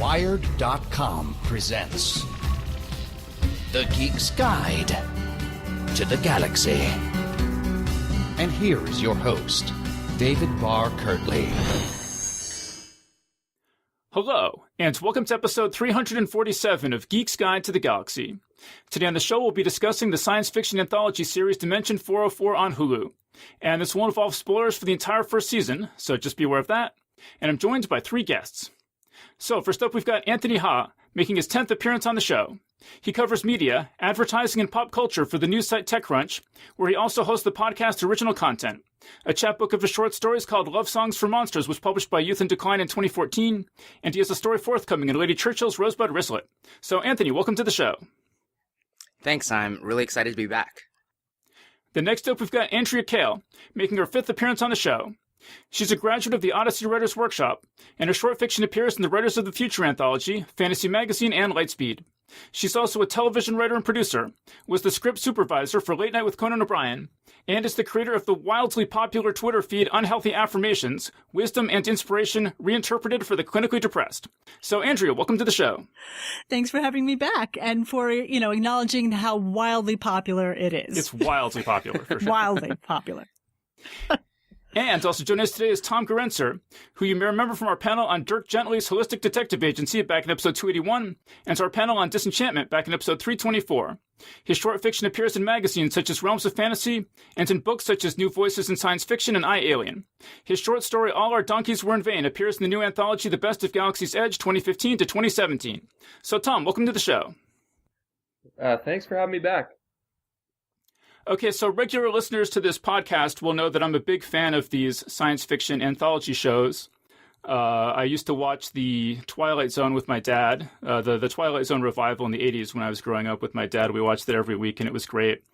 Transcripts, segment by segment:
Wired.com presents The Geek's Guide to the Galaxy. And here is your host, David Barr Kirtley. Hello, and welcome to episode 347 of Geek's Guide to the Galaxy. Today on the show, we'll be discussing the science fiction anthology series Dimension 404 on Hulu. And this will involve spoilers for the entire first season, so just be aware of that. And I'm joined by three guests. So first up, we've got Anthony Ha, making his 10th appearance on the show. He covers media, advertising, and pop culture for the news site TechCrunch, where he also hosts the podcast Original Content, a chapbook of his short stories called Love Songs for Monsters was published by Youth in Decline in 2014, and he has a story forthcoming in Lady Churchill's Rosebud Wristlet. So Anthony, welcome to the show. Thanks, I'm really excited to be back. Then next up, we've got Andrea Kail, making her 5th appearance on the show. She's a graduate of the Odyssey Writers Workshop, and her short fiction appears in the Writers of the Future anthology, Fantasy Magazine, and Lightspeed. She's also a television writer and producer, was the script supervisor for Late Night with Conan O'Brien, and is the creator of the wildly popular Twitter feed Unhealthy Affirmations, Wisdom and Inspiration Reinterpreted for the Clinically Depressed. So, Andrea, welcome to the show. Thanks for having me back and for, acknowledging how wildly popular it is. It's wildly popular, for sure. Wildly popular. And also joining us today is Tom Gerencer, who you may remember from our panel on Dirk Gently's Holistic Detective Agency back in episode 281, and our panel on Disenchantment back in episode 324. His short fiction appears in magazines such as Realms of Fantasy, and in books such as New Voices in Science Fiction and I, Alien. His short story, All Our Donkeys Were in Vain, appears in the new anthology The Best of Galaxy's Edge 2015 to 2017. So Tom, welcome to the show. Thanks for having me back. Okay, so regular listeners to this podcast will know that I'm a big fan of these science fiction anthology shows. I used to watch the Twilight Zone with my dad, the Twilight Zone revival in the 80s when I was growing up with my dad. We watched it every week, and it was great.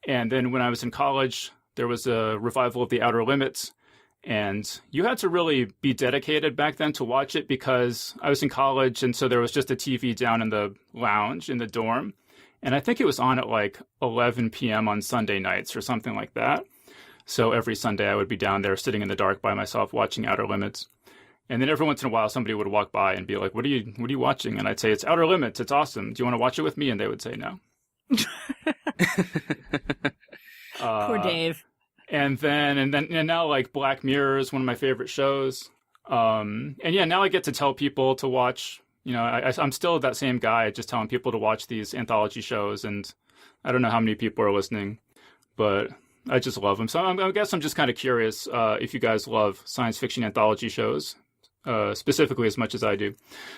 And then when I was in college, there was a revival of The Outer Limits, and you had to really be dedicated back then to watch it because I was in college, and so there was just a TV down in the lounge in the dorm. And I think it was on at like 11 p.m. on Sunday nights or something like that. So every Sunday I would be down there sitting in the dark by myself watching Outer Limits. And then every once in a while somebody would walk by and be like, what are you watching? And I'd say, it's Outer Limits. It's awesome. Do you want to watch it with me? And they would say no. Poor Dave. And now like Black Mirror is one of my favorite shows. And yeah, now I get to tell people to watch. I'm still that same guy just telling people to watch these anthology shows, and I don't know how many people are listening, but I just love them. So I guess I'm just kind of curious if you guys love science fiction anthology shows, specifically as much as I do.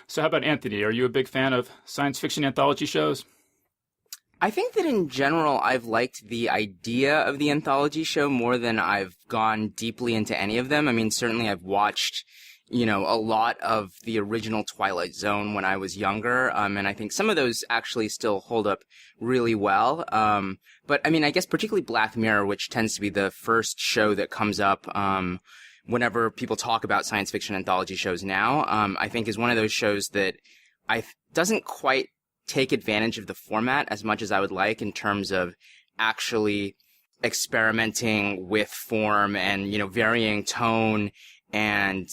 So how about Anthony? Are you a big fan of science fiction anthology shows? I think that in general, I've liked the idea of the anthology show more than I've gone deeply into any of them. I mean, certainly I've watched a lot of the original Twilight Zone when I was younger, and I think some of those actually still hold up really well. But I mean, I guess particularly Black Mirror, which tends to be the first show that comes up whenever people talk about science fiction anthology shows now, I think is one of those shows that doesn't quite take advantage of the format as much as I would like in terms of actually experimenting with form and, varying tone and,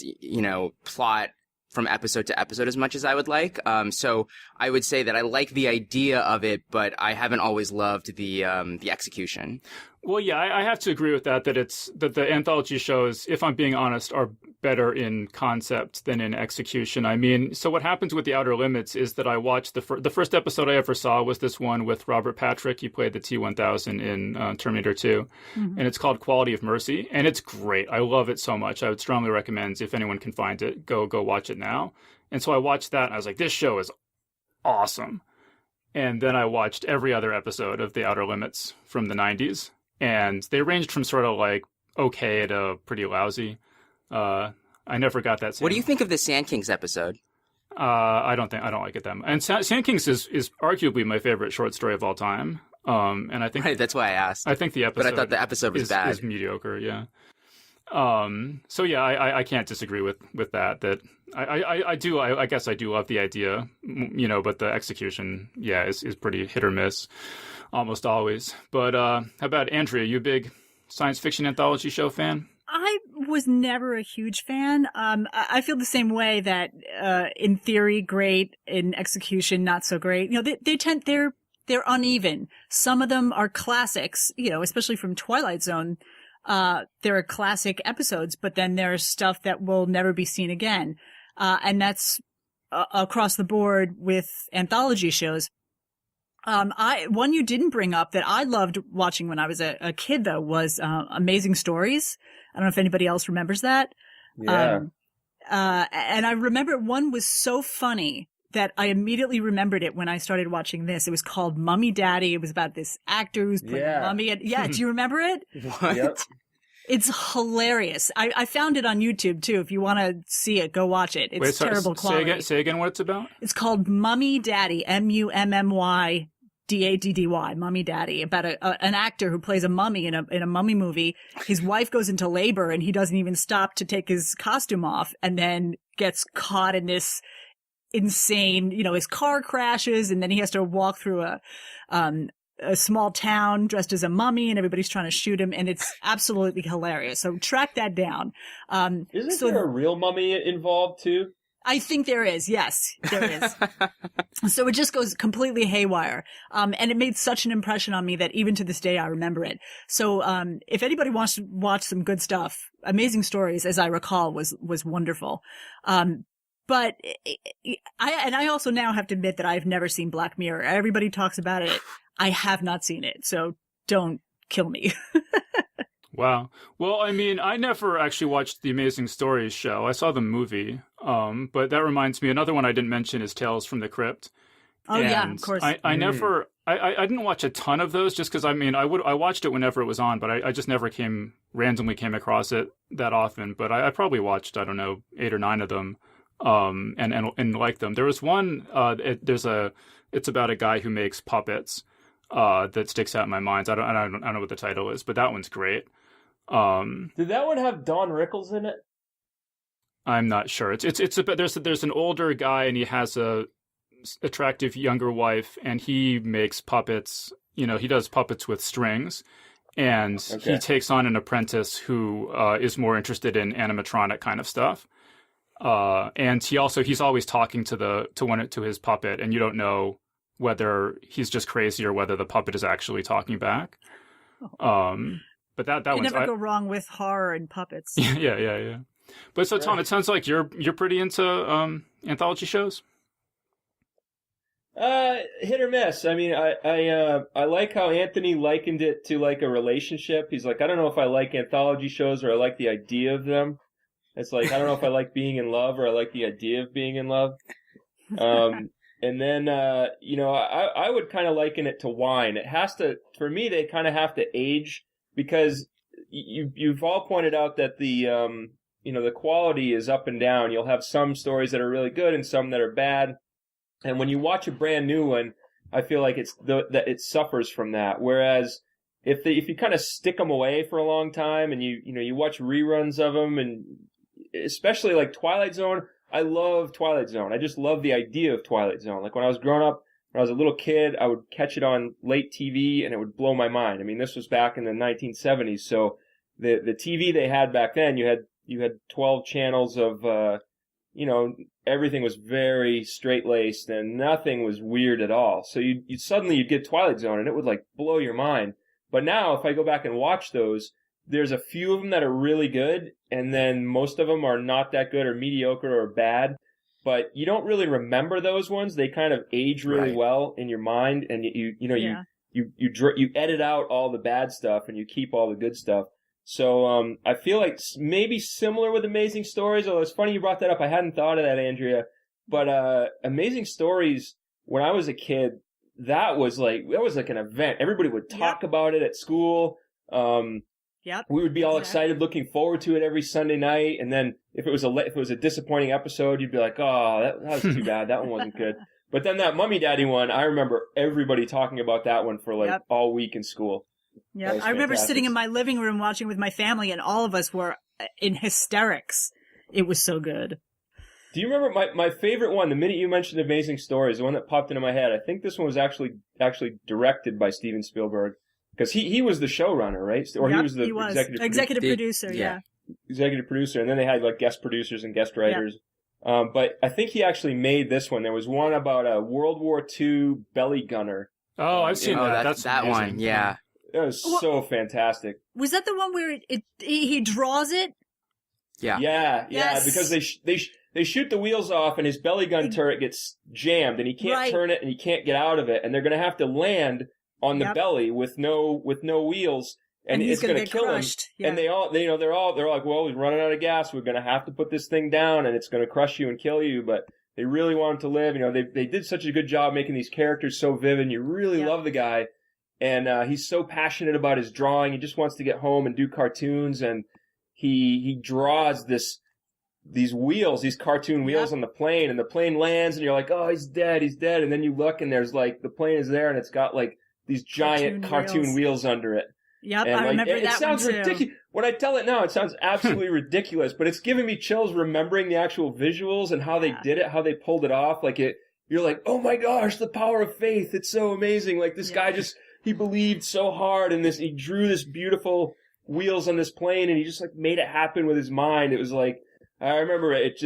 plot from episode to episode as much as I would like. So I would say that I like the idea of it, but I haven't always loved the execution. Well, yeah, I have to agree with that the anthology shows, if I'm being honest, are better in concept than in execution. I mean, so what happens with The Outer Limits is that I watched the first episode I ever saw was this one with Robert Patrick. He played the T-1000 in Terminator 2, and it's called Quality of Mercy, and it's great. I love it so much. I would strongly recommend, if anyone can find it, go watch it now. And so I watched that, and I was like, this show is awesome. And then I watched every other episode of The Outer Limits from the 90s. And they ranged from sort of like okay to pretty lousy. I never got that same. What do you think of the Sand Kings episode? I don't like it that much. And Sand Kings is arguably my favorite short story of all time. And I think right, that's why I asked. I think the episode, but I thought the episode was bad. Is mediocre. Yeah. So yeah, I can't disagree with that. That I guess I do love the idea, but the execution, yeah, is pretty hit or miss. Almost always. But how about Andrea? You a big science fiction anthology show fan? I was never a huge fan. I feel the same way that, in theory, great, in execution, not so great. You know, they're uneven. Some of them are classics, you know, especially from Twilight Zone. There are classic episodes, but then there's stuff that will never be seen again. And that's across the board with anthology shows. One you didn't bring up that I loved watching when I was a kid, though, was Amazing Stories. I don't know if anybody else remembers that. Yeah. And I remember one was so funny that I immediately remembered it when I started watching this. It was called Mummy Daddy. It was about this actor who's playing a mummy. And, do you remember it? What? Yep. It's hilarious. I found it on YouTube, too. If you want to see it, go watch it. It's terrible quality. Say again what it's about? It's called Mummy Daddy, MUMMY. DADDY, Mummy Daddy, about an actor who plays a mummy in a mummy movie. His wife goes into labor and he doesn't even stop to take his costume off, and then gets caught in this insane, you know, his car crashes, and then he has to walk through a small town dressed as a mummy, and everybody's trying to shoot him, and it's absolutely hilarious. So track that down. Isn't there a real mummy involved too? I think there is. Yes, there is. So it just goes completely haywire. And it made such an impression on me that even to this day, I remember it. So, if anybody wants to watch some good stuff, Amazing Stories, as I recall, was wonderful. But I also now have to admit that I've never seen Black Mirror. Everybody talks about it. I have not seen it. So don't kill me. Wow. Well, I mean, I never actually watched the Amazing Stories show. I saw the movie. But that reminds me, another one I didn't mention is Tales from the Crypt. Oh, and yeah, of course. I didn't watch a ton of those just because, I mean, I watched it whenever it was on, but I just never randomly came across it that often. But I probably watched, I don't know, 8 or 9 of them, and liked them. There was one, it's about a guy who makes puppets, that sticks out in my mind. I don't know what the title is, but that one's great. Did that one have Don Rickles in it? I'm not sure. It's about there's an older guy and he has a attractive younger wife and he makes puppets. You know, he does puppets with strings, and he takes on an apprentice who is more interested in animatronic kind of stuff. And he's always talking to his puppet, and you don't know whether he's just crazy or whether the puppet is actually talking back. But that you one's never go wrong with horror and puppets. Yeah. But so Tom, it sounds like you're pretty into anthology shows. Hit or miss. I mean, I like how Anthony likened it to like a relationship. He's like, I don't know if I like anthology shows or I like the idea of them. It's like, I don't know if I like being in love or I like the idea of being in love. And then, I would kind of liken it to wine. It has to, for me, they kind of have to age, because you've all pointed out that the quality is up and down. You'll have some stories that are really good and some that are bad. And when you watch a brand new one, I feel like that it suffers from that. Whereas if you kind of stick them away for a long time and you watch reruns of them, and especially like Twilight Zone, I love Twilight Zone. I just love the idea of Twilight Zone. Like when I was growing up, when I was a little kid, I would catch it on late TV and it would blow my mind. I mean, this was back in the 1970s, so the TV they had back then, you had 12 channels of everything was very straight-laced and nothing was weird at all. So you'd suddenly get Twilight Zone and it would like blow your mind. But now if I go back and watch those, there's a few of them that are really good, and then most of them are not that good or mediocre or bad. But you don't really remember those ones. They kind of age really well in your mind, and you edit out all the bad stuff and you keep all the good stuff. So I feel like maybe similar with Amazing Stories, although it's funny you brought that up. I hadn't thought of that, Andrea. But Amazing Stories, when I was a kid, that was like an event. Everybody would talk about it at school. We would be all excited, looking forward to it every Sunday night. And then if it was a disappointing episode, you'd be like, "Oh, that was too bad. That one wasn't good." But then that Mummy Daddy one, I remember everybody talking about that one for like all week in school. Yeah, I remember sitting in my living room watching with my family, and all of us were in hysterics. It was so good. Do you remember my favorite one? The minute you mentioned Amazing Stories, the one that popped into my head, I think this one was actually directed by Steven Spielberg, because he was the showrunner, right? Or he was the executive producer. Yeah. executive producer, and then they had like guest producers and guest writers. But I think he actually made this one. There was one about a World War II belly gunner. Oh, I've seen that. That's that amazing. one. Yeah. It was so fantastic. Was that the one where he draws it? Yeah. Yeah, Yes. because they shoot the wheels off and his belly gun turret gets jammed and he can't turn it and he can't get out of it, and they're going to have to land on the belly with no wheels, and it's going to kill him. Yeah. And they're all like, well, we're running out of gas. We're going to have to put this thing down, and it's going to crush you and kill you. But they really want him to live. They did such a good job making these characters so vivid. And you really love the guy, and he's so passionate about his drawing. He just wants to get home and do cartoons, and he draws these wheels, these cartoon wheels on the plane, and the plane lands, and you're like, oh, he's dead, and then you look, and there's like, the plane is there, and it's got like these giant cartoon wheels under it. Yep, and I remember that one too. It sounds ridiculous. When I tell it now, it sounds absolutely ridiculous, but it's giving me chills remembering the actual visuals and how they did it, how they pulled it off. Like you're like, oh my gosh, the power of faith. It's so amazing. Like this guy he believed so hard in this. He drew this beautiful wheels on this plane, and he just like made it happen with his mind. It was like, I remember it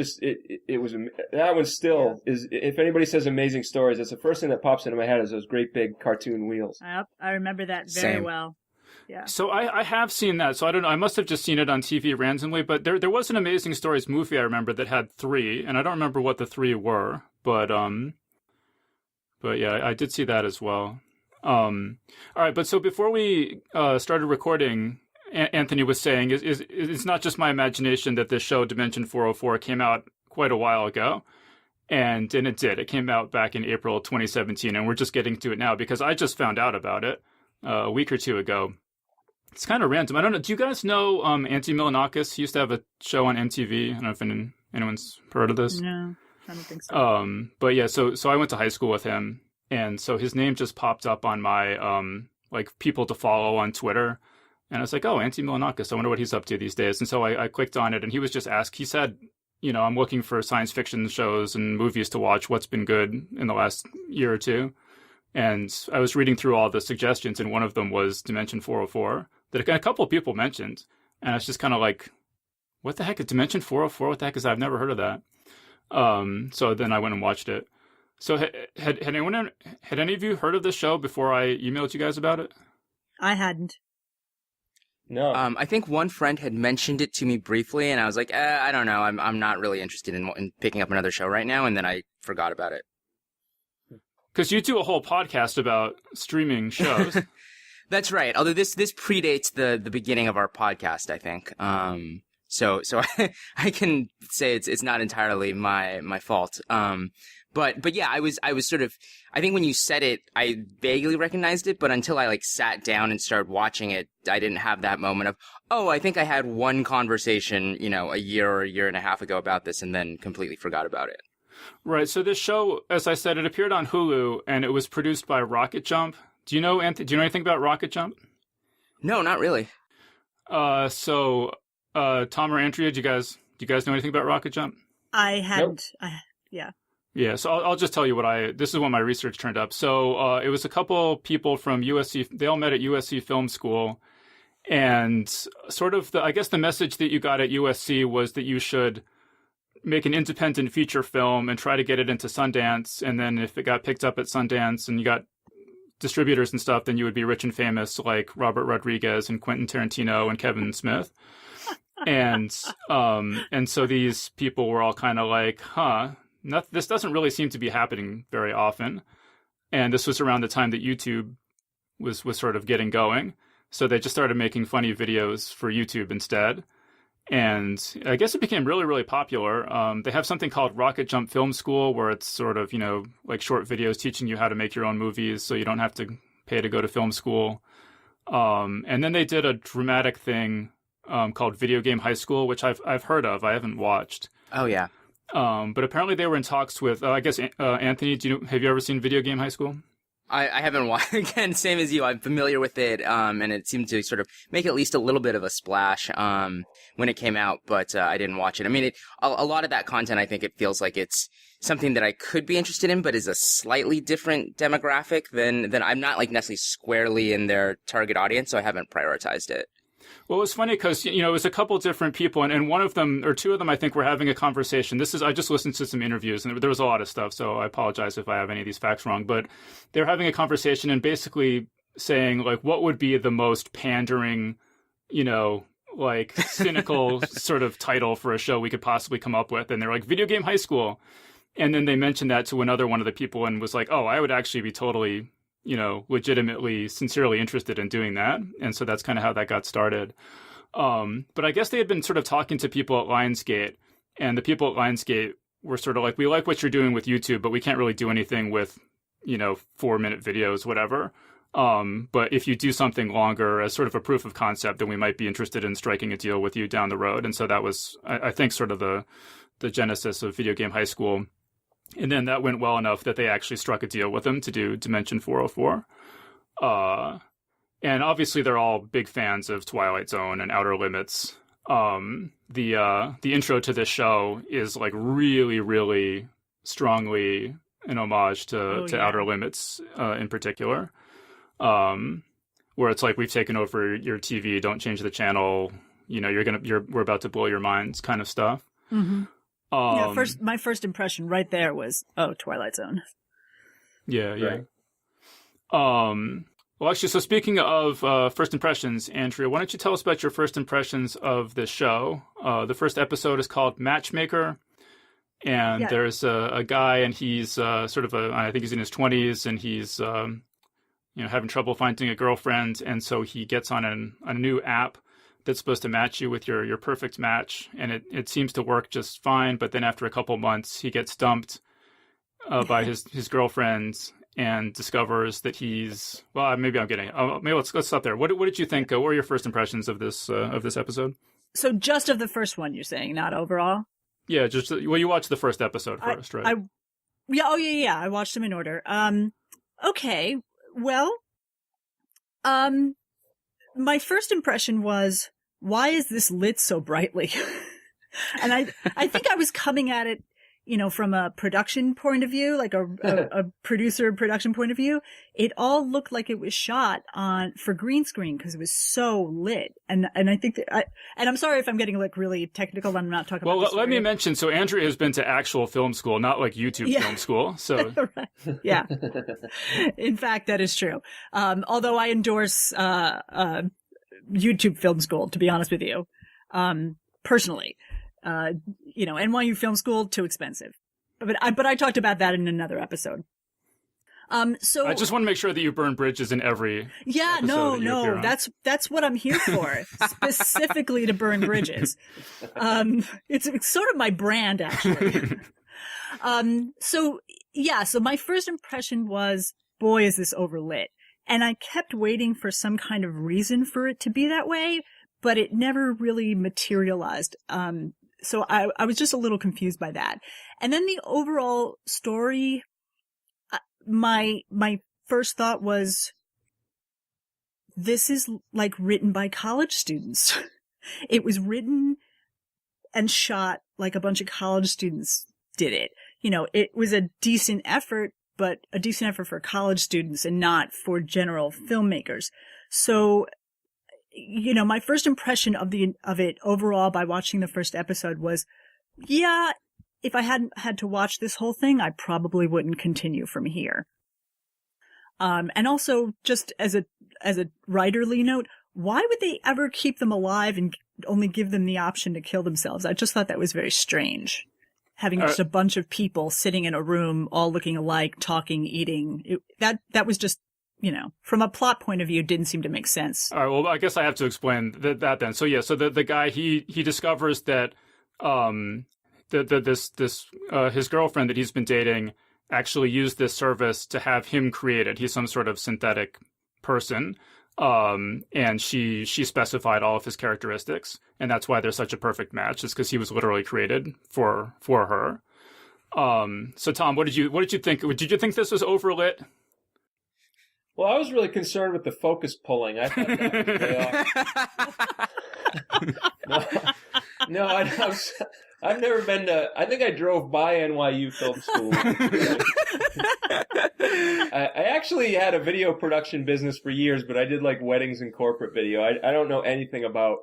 was, that one still is, if anybody says amazing stories, that's the first thing that pops into my head is those great big cartoon wheels. Yep, I remember that very well. Yeah. So I have seen that. So I don't know. I must have just seen it on TV randomly. But there was an Amazing Stories movie I remember that had 3, and I don't remember what the 3 were. But yeah, I did see that as well. All right. But so before we started recording, Anthony was saying it's not just my imagination that this show Dimension 404 came out quite a while ago. And it did. It came out back in April 2017, and we're just getting to it now because I just found out about it a week or two ago. It's kind of random. I don't know. Do you guys know Antti Milonakis? He used to have a show on MTV. I don't know if anyone's heard of this. No, I don't think so. But yeah, so I went to high school with him, and so his name just popped up on my like people to follow on Twitter, and I was like, oh, Antti Milonakis. I wonder what he's up to these days. And so I clicked on it, and he was just asked. He said, I'm looking for science fiction shows and movies to watch. What's been good in the last year or two? And I was reading through all the suggestions, and one of them was Dimension 404 that a couple of people mentioned. And I was just kind of like, what the heck is Dimension 404? What the heck is that? I've never heard of that. So then I went and watched it. So had any of you heard of this show before I emailed you guys about it? I hadn't. No. I think one friend had mentioned it to me briefly, and I was like, I don't know. I'm not really interested in picking up another show right now, and then I forgot about it. Because you do a whole podcast about streaming shows. That's right. Although this predates the beginning of our podcast, I think. So I can say it's not entirely my fault. But yeah, I was sort of, I think when you said it, I vaguely recognized it, but until I like sat down and started watching it, I didn't have that moment of, oh, I think I had one conversation, a year or a year and a half ago about this, and then completely forgot about it. Right. So this show, as I said, it appeared on Hulu, and it was produced by Rocket Jump. Do you know anything about Rocket Jump? No, not really. So Tom or Andrea, do you guys know anything about Rocket Jump? I hadn't. Nope. Yeah. Yeah, so I'll just tell you this is what my research turned up. So it was a couple people from USC, they all met at USC Film School, and sort of I guess the message that you got at USC was that you should make an independent feature film and try to get it into Sundance, and then if it got picked up at Sundance and you got distributors and stuff, then you would be rich and famous like Robert Rodriguez and Quentin Tarantino and Kevin Smith. And so these people were all kind of like, this doesn't really seem to be happening very often. And this was around the time that YouTube was sort of getting going. So they just started making funny videos for YouTube instead. And I guess it became really, really popular. They have something called Rocket Jump Film School, where it's sort of, like short videos teaching you how to make your own movies so you don't have to pay to go to film school. And then they did a dramatic thing called Video Game High School, which I've heard of. I haven't watched. Oh, yeah. But apparently they were in talks with, I guess, Anthony, have you ever seen Video Game High School? I haven't watched. Again, same as you. I'm familiar with it, and it seemed to sort of make at least a little bit of a splash when it came out, but I didn't watch it. I mean, a lot of that content, I think it feels like it's something that I could be interested in, but is a slightly different demographic than I'm not like necessarily squarely in their target audience, so I haven't prioritized it. Well, it was funny because, it was a couple different people, and one of them, or two of them, I think, were having a conversation. I just listened to some interviews, and there was a lot of stuff, so I apologize if I have any of these facts wrong. But they were having a conversation and basically saying, like, what would be the most pandering, like, cynical sort of title for a show we could possibly come up with. And they're like, Video Game High School. And then they mentioned that to another one of the people and was like, oh, I would actually be totally, legitimately, sincerely interested in doing that. And so that's kind of how that got started. But I guess they had been sort of talking to people at Lionsgate, and the people at Lionsgate were sort of like, we like what you're doing with YouTube, but we can't really do anything with, 4-minute videos, whatever. But if you do something longer as sort of a proof of concept, then we might be interested in striking a deal with you down the road. And so that was, I think, sort of the genesis of Video Game High School. And then that went well enough that they actually struck a deal with them to do Dimension 404. And obviously they're all big fans of Twilight Zone and Outer Limits. The intro to this show is like really, really strongly an homage to Outer Limits in particular. Where it's like, we've taken over your TV, don't change the channel, we're about to blow your minds kind of stuff. Mm-hmm. My first impression right there was, Twilight Zone. Yeah. Right. Well, actually, so speaking of first impressions, Andrea, why don't you tell us about your first impressions of this show? The first episode is called Matchmaker, and there's a guy, and he's I think he's in his 20s, and he's having trouble finding a girlfriend, and so he gets on a new app that's supposed to match you with your perfect match, and it seems to work just fine. But then after a couple months, he gets dumped by his girlfriend and discovers that he's maybe I'm getting maybe let's stop there. What did you think? What were your first impressions of this episode? So just of the first one, you're saying, not overall? Yeah, you watched the first episode first, right? I watched them in order. Okay, well, my first impression was, why is this lit so brightly? And I think I was coming at it, from a production point of view, like a producer production point of view. It all looked like it was shot for green screen because it was so lit. And I think that and I'm sorry if I'm getting like really technical. I'm not talking about Well, let me mention, so Andrea has been to actual film school, not like YouTube film school. So right. Yeah. In fact, that is true. Although I endorse YouTube film school, to be honest with you, personally. NYU Film School, too expensive. But I talked about that in another episode. So I just want to make sure that you burn bridges in every episode no, that's what I'm here for, specifically to burn bridges. It's sort of my brand, actually. So my first impression was, boy, is this overlit. And I kept waiting for some kind of reason for it to be that way, but it never really materialized. So I was just a little confused by that. And then the overall story, my first thought was, this is like written by college students. It was written and shot like a bunch of college students did it. It was a decent effort, but a decent effort for college students and not for general filmmakers. So, my first impression of it overall by watching the first episode was, if I hadn't had to watch this whole thing, I probably wouldn't continue from here. And also, just as a writerly note, why would they ever keep them alive and only give them the option to kill themselves? I just thought that was very strange. Having just a bunch of people sitting in a room, all looking alike, talking, eating. That was just, from a plot point of view, didn't seem to make sense. All right. Well, I guess I have to explain that then. So so the guy, he discovers that his girlfriend that he's been dating actually used this service to have him created. He's some sort of synthetic person. And she specified all of his characteristics, and that's why they're such a perfect match, is because he was literally created for her. So Tom, what did you think? Did you think this was overlit? Well, I was really concerned with the focus pulling. I thought that I've never been to. I think I drove by NYU Film School. I actually had a video production business for years, but I did like weddings and corporate video. I don't know anything about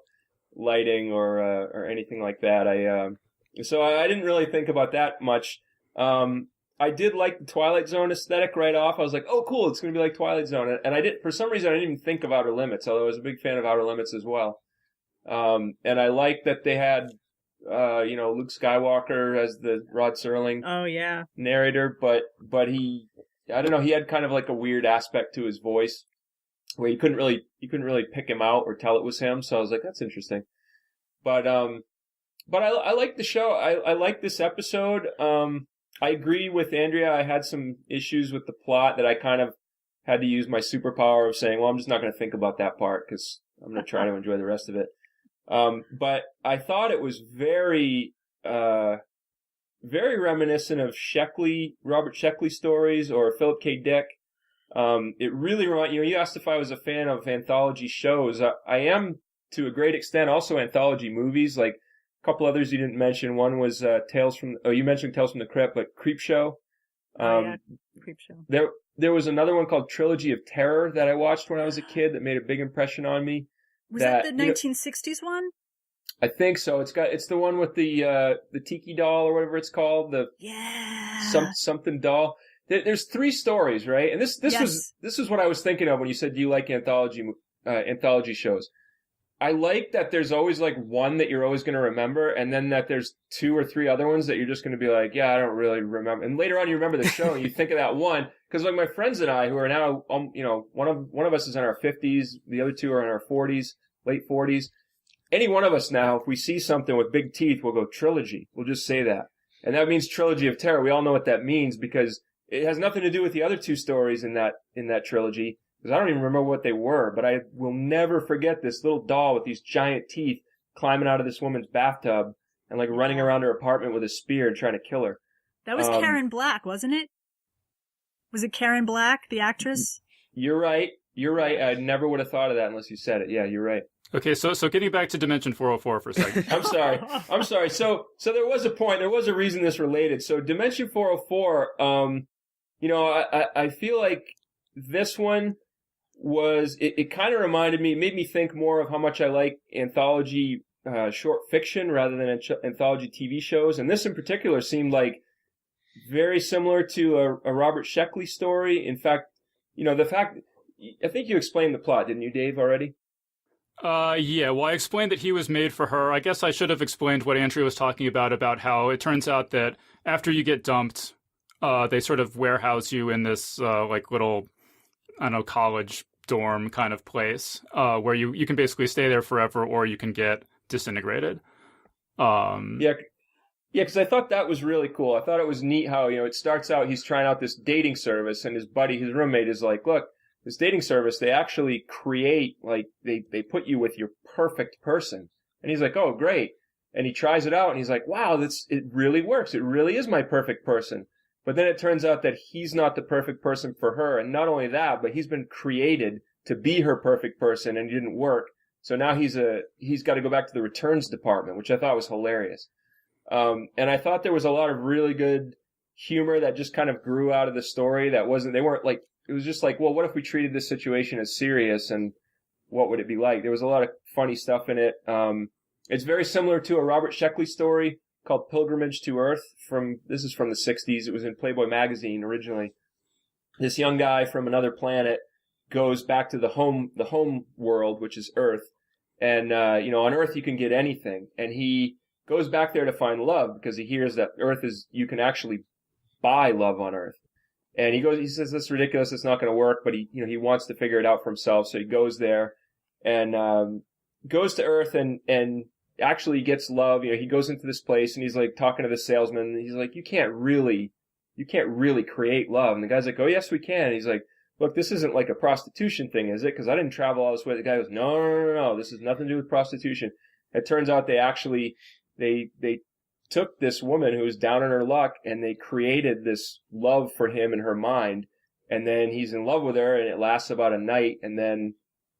lighting or anything like that. So I didn't really think about that much. I did like the Twilight Zone aesthetic right off. I was like, oh, cool, it's going to be like Twilight Zone. And for some reason, I didn't even think of Outer Limits, although I was a big fan of Outer Limits as well. And I liked that they had, Luke Skywalker as the Rod Serling narrator, but he, I don't know, he had kind of like a weird aspect to his voice where you couldn't really pick him out or tell it was him. So I was like, that's interesting. But I like the show. I like this episode. I agree with Andrea. I had some issues with the plot that I kind of had to use my superpower of saying, well, I'm just not going to think about that part because I'm going to try to enjoy the rest of it. But I thought it was very, very reminiscent of Robert Sheckley stories or Philip K. Dick. It really you asked if I was a fan of anthology shows. I am to a great extent also anthology movies, like a couple others you didn't mention. One was you mentioned Tales from the Crypt, but Creepshow. Creepshow. There was another one called Trilogy of Terror that I watched when I was a kid that made a big impression on me. Was that the 1960s one? I think so. It's the one with the tiki doll or whatever it's called. Something doll. There's 3 stories, right? And this was what I was thinking of when you said, do you like anthology shows? I like that there's always like one that you're always going to remember, and then that there's 2 or 3 other ones that you're just going to be like, yeah, I don't really remember. And later on, you remember the show, and you think of that one. Because like my friends and I, who are now, one of us is in our 50s, the other 2 are in our 40s, late 40s. Any one of us now, if we see something with big teeth, we'll go trilogy. We'll just say that, and that means Trilogy of Terror. We all know what that means because it has nothing to do with the other 2 stories in that trilogy. Because I don't even remember what they were, but I will never forget this little doll with these giant teeth climbing out of this woman's bathtub and like running around her apartment with a spear and trying to kill her. That was Karen Black, wasn't it? Was it Karen Black, the actress? You're right. I never would have thought of that unless you said it. Yeah, you're right. Okay, so getting back to Dimension 404 for a second. I'm sorry. So there was a point. There was a reason this related. So Dimension 404, I feel like this one was, it kind of reminded me, made me think more of how much I like anthology short fiction rather than anthology TV shows. And this in particular seemed like very similar to a Robert Sheckley story. In fact, I think you explained the plot, didn't you, Dave, already? Yeah, well, I explained that he was made for her. I guess I should have explained what Andrea was talking about how it turns out that after you get dumped, they sort of warehouse you in this, little, I don't know, college dorm kind of place, where you can basically stay there forever or you can get disintegrated. Yeah, because I thought that was really cool. I thought it was neat how, it starts out, he's trying out this dating service and his roommate is like, look, this dating service, they actually create, like, they put you with your perfect person. And he's like, oh, great. And he tries it out and he's like, wow, it really works. It really is my perfect person. But then it turns out that he's not the perfect person for her. And not only that, but he's been created to be her perfect person and it didn't work. So now he's got to go back to the returns department, which I thought was hilarious. And I thought there was a lot of really good humor that just kind of grew out of the story it was just like, well, what if we treated this situation as serious and what would it be like? There was a lot of funny stuff in it. It's very similar to a Robert Sheckley story called Pilgrimage to Earth this is from the 60s. It was in Playboy magazine originally. This young guy from another planet goes back to the home world, which is Earth. And, on Earth you can get anything. And he goes back there to find love because he hears that you can actually buy love on Earth. And he says, that's ridiculous. It's not going to work. But he wants to figure it out for himself. So he goes there and, goes to Earth and actually gets love. He goes into this place and he's like talking to the salesman. And he's like, you can't really create love. And the guy's like, oh, yes, we can. And he's like, look, this isn't like a prostitution thing, is it? Because I didn't travel all this way. The guy goes, no. This has nothing to do with prostitution. It turns out they took this woman who was down on her luck and they created this love for him in her mind. And then he's in love with her and it lasts about a night. And then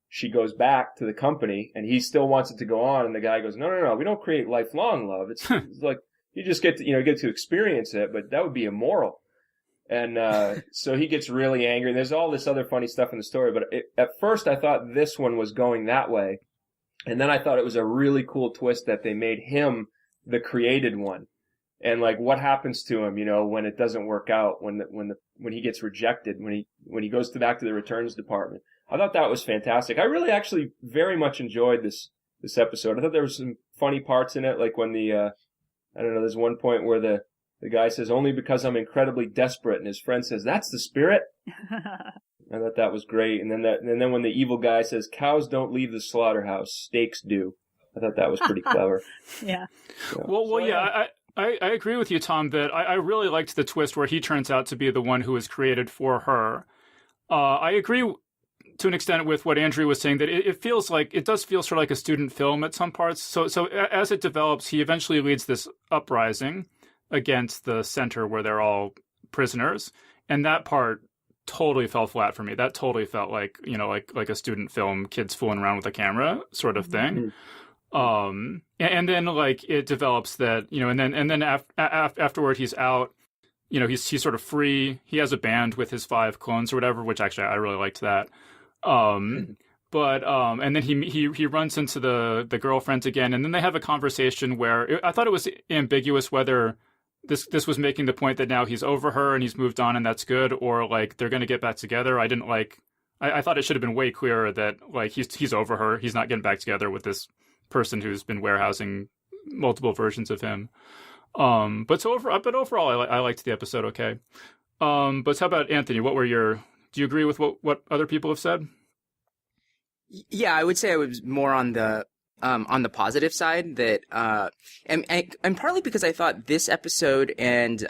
she goes back to the company and he still wants it to go on. And the guy goes, no. We don't create lifelong love. It's like you just get to experience it, but that would be immoral. And so he gets really angry. And there's all this other funny stuff in the story. But at first I thought this one was going that way. And then I thought it was a really cool twist that they made him the created one. And like what happens to him, when it doesn't work out, when he gets rejected, when he goes back to the returns department. I thought that was fantastic. I really actually very much enjoyed this episode. I thought there were some funny parts in it, like when there's one point where the guy says, "Only because I'm incredibly desperate," and his friend says, "That's the spirit." I thought that was great. And then when the evil guy says, "Cows don't leave the slaughterhouse, steaks do." I thought that was pretty clever. Yeah. I agree with you, Tom, that I really liked the twist where he turns out to be the one who was created for her. I agree to an extent with what Andrew was saying, that it does feel sort of like a student film at some parts. So as it develops, he eventually leads this uprising against the center where they're all prisoners. And that part totally fell flat for me. That totally felt like, like a student film, kids fooling around with a camera sort of thing. And then like it develops that, and then afterward he's out, he's sort of free. He has a band with his 5 clones or whatever, which actually I really liked that. But and then he runs into the girlfriend again, and then they have a conversation where I thought it was ambiguous whether this was making the point that now he's over her and he's moved on and that's good, or like they're going to get back together. I didn't like. I thought it should have been way clearer that like he's over her. He's not getting back together with this person who's been warehousing multiple versions of him. But overall, I liked the episode. Okay. But how about Anthony? Do you agree with what other people have said? Yeah, I would say I was more on the positive side, that and partly because I thought this episode and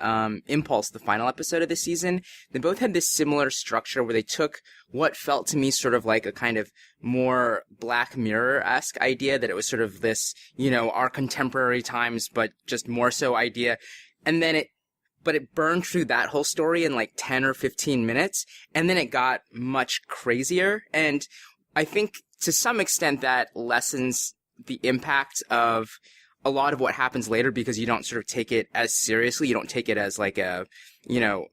Impulse, the final episode of the season, they both had this similar structure where they took what felt to me sort of like a kind of more Black Mirror-esque idea, that it was sort of this, our contemporary times, but just more so idea, and then it burned through that whole story in like 10 or 15 minutes, and then it got much crazier. And I think to some extent that lessens the impact of a lot of what happens later, because you don't sort of take it as seriously. You don't take it as like a, they're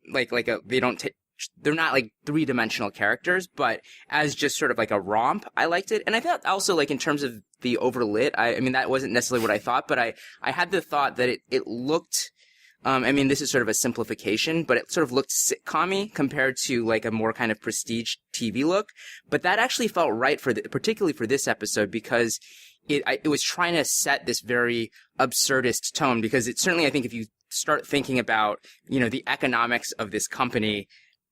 not like 3-dimensional characters, but as just sort of like a romp. I liked it. And I thought also, like, in terms of the overlit, I mean, that wasn't necessarily what I thought, but I had the thought that it looked, this is sort of a simplification, but it sort of looked sitcom-y compared to like a more kind of prestige TV look. But that actually felt right particularly for this episode, because it was trying to set this very absurdist tone, because it certainly, I think, if you start thinking about, the economics of this company,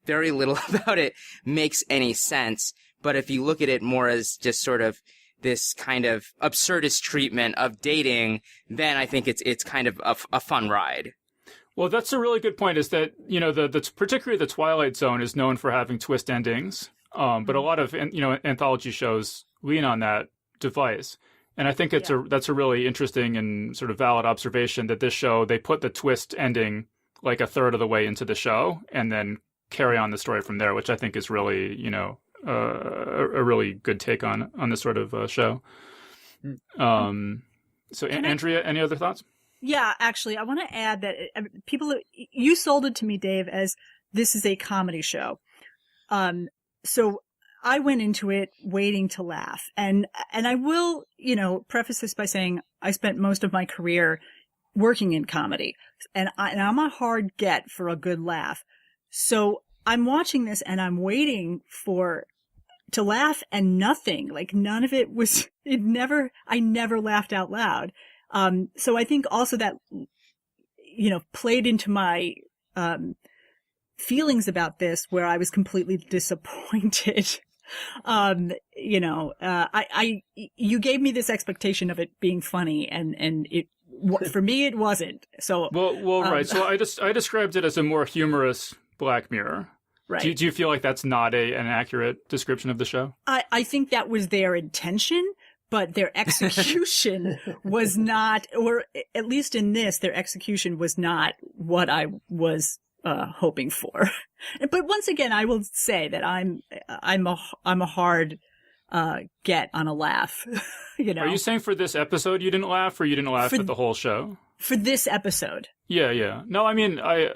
very little about it makes any sense. But if you look at it more as just sort of this kind of absurdist treatment of dating, then I think it's kind of a fun ride. Well, that's a really good point, is that, particularly the Twilight Zone is known for having twist endings. But a lot of, anthology shows lean on that device. And I think that's a really interesting and sort of valid observation, that this show, they put the twist ending like a third of the way into the show and then carry on the story from there, which I think is really, a really good take on this sort of show. So Andrea, any other thoughts? Yeah, actually, I want to add that you sold it to me, Dave, as this is a comedy show. So I went into it waiting to laugh. And I will, preface this by saying I spent most of my career working in comedy, and I'm a hard get for a good laugh. So I'm watching this and I'm waiting to laugh, and nothing, like none of it was, I never laughed out loud. So I think also that, played into my, feelings about this, where I was completely disappointed. You gave me this expectation of it being funny, and for me, it wasn't. So, right. So I described it as a more humorous Black Mirror. Right. Do you feel like that's not an accurate description of the show? I think that was their intention, but their execution was not, or at least in this, their execution was not what I was hoping for. But once again, I will say that I'm a hard get on a laugh. Are you saying for this episode you didn't laugh, or you didn't laugh at the whole show? For this episode. Yeah. No, I mean, I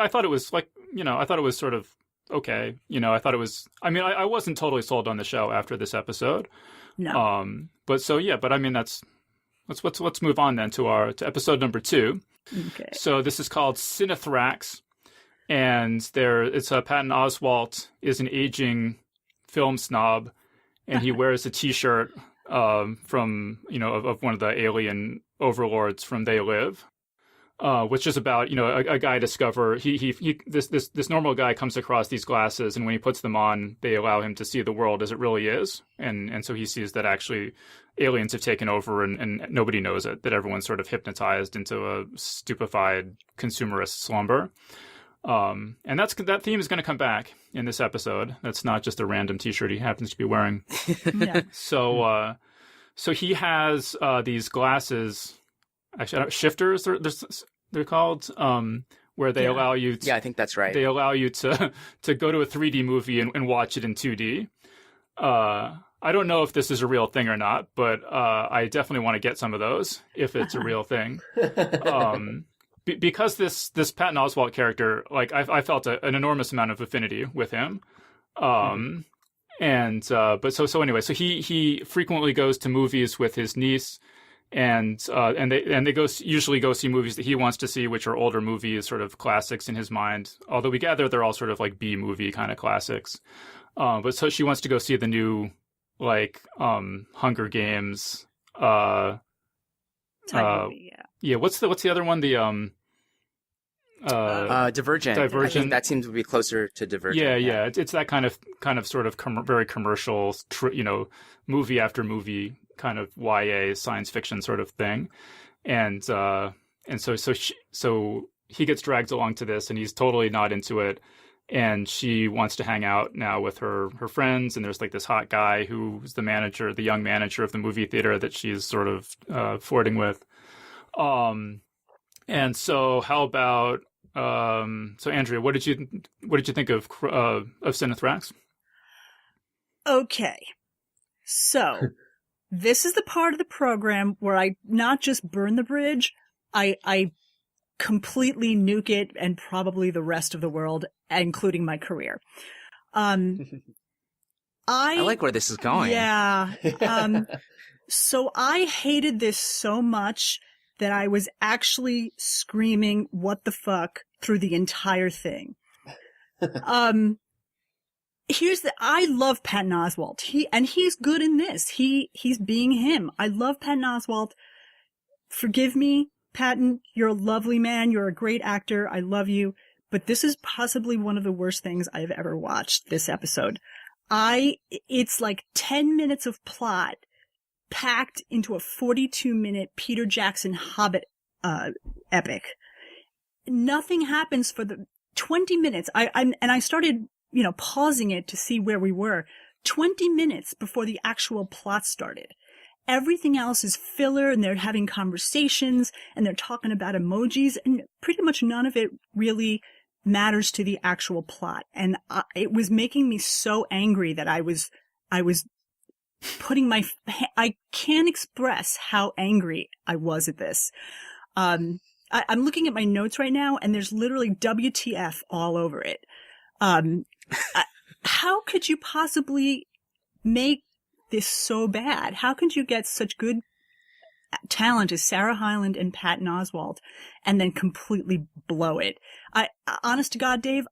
thought it was like, I thought it was sort of okay. I thought it was. I mean, I wasn't totally sold on the show after this episode. No. But I mean, let's move on then to episode number 2. Okay. So this is called Cinethrax, and it's Patton Oswalt is an aging film snob, and he wears a T-shirt from of one of the alien overlords from They Live, which is about a guy this normal guy comes across these glasses, and when he puts them on, they allow him to see the world as it really is, and so he sees that actually aliens have taken over and nobody knows it, that everyone's sort of hypnotized into a stupefied consumerist slumber. And that theme is going to come back in this episode. That's not just a random T-shirt he happens to be wearing. Yeah. So he has these glasses, actually shifters. They're called, where they allow you. Yeah, I think that's right. They allow you to go to a 3D movie and watch it in 2D. I don't know if this is a real thing or not, but I definitely want to get some of those if it's a real thing. Because this Patton Oswalt character, like I felt an enormous amount of affinity with him. But anyway, so he frequently goes to movies with his niece, and they usually go see movies that he wants to see, which are older movies, sort of classics in his mind. Although we gather they're all sort of like B movie kind of classics. But so she wants to go see the new Hunger Games. Movie, yeah. Yeah, what's the other one? The Divergent. I think that seems to be closer to Divergent. Yeah. It's that kind of sort of very commercial, movie after movie kind of YA science fiction sort of thing, and so he gets dragged along to this, and he's totally not into it. And she wants to hang out now with her friends, and there's like this hot guy who's the young manager of the movie theater that she's sort of flirting with. And so how about so Andrea, what did you think of Cinethrax? Okay. So this is the part of the program where I not just burn the bridge, I completely nuke it and probably the rest of the world, including my career. I like where this is going. Yeah. So I hated this so much that I was actually screaming, "What the fuck?" through the entire thing. I love Patton Oswalt. He's good in this. He's being him. I love Patton Oswalt. Forgive me, Patton, you're a lovely man. You're a great actor. I love you. But this is possibly one of the worst things I've ever watched, this episode. It's like 10 minutes of plot packed into a 42-minute Peter Jackson Hobbit epic. Nothing happens for the 20 minutes. I started, pausing it to see where we were. 20 minutes before the actual plot started. Everything else is filler, and they're having conversations, and they're talking about emojis, and pretty much none of it really matters to the actual plot. And it was making me so angry that I was putting I can't express how angry I was at this. I'm looking at my notes right now, and there's literally WTF all over it. How could you possibly make this so bad? How could you get such good talent as Sarah Hyland and Patton Oswalt and then completely blow it? Honest to God, Dave,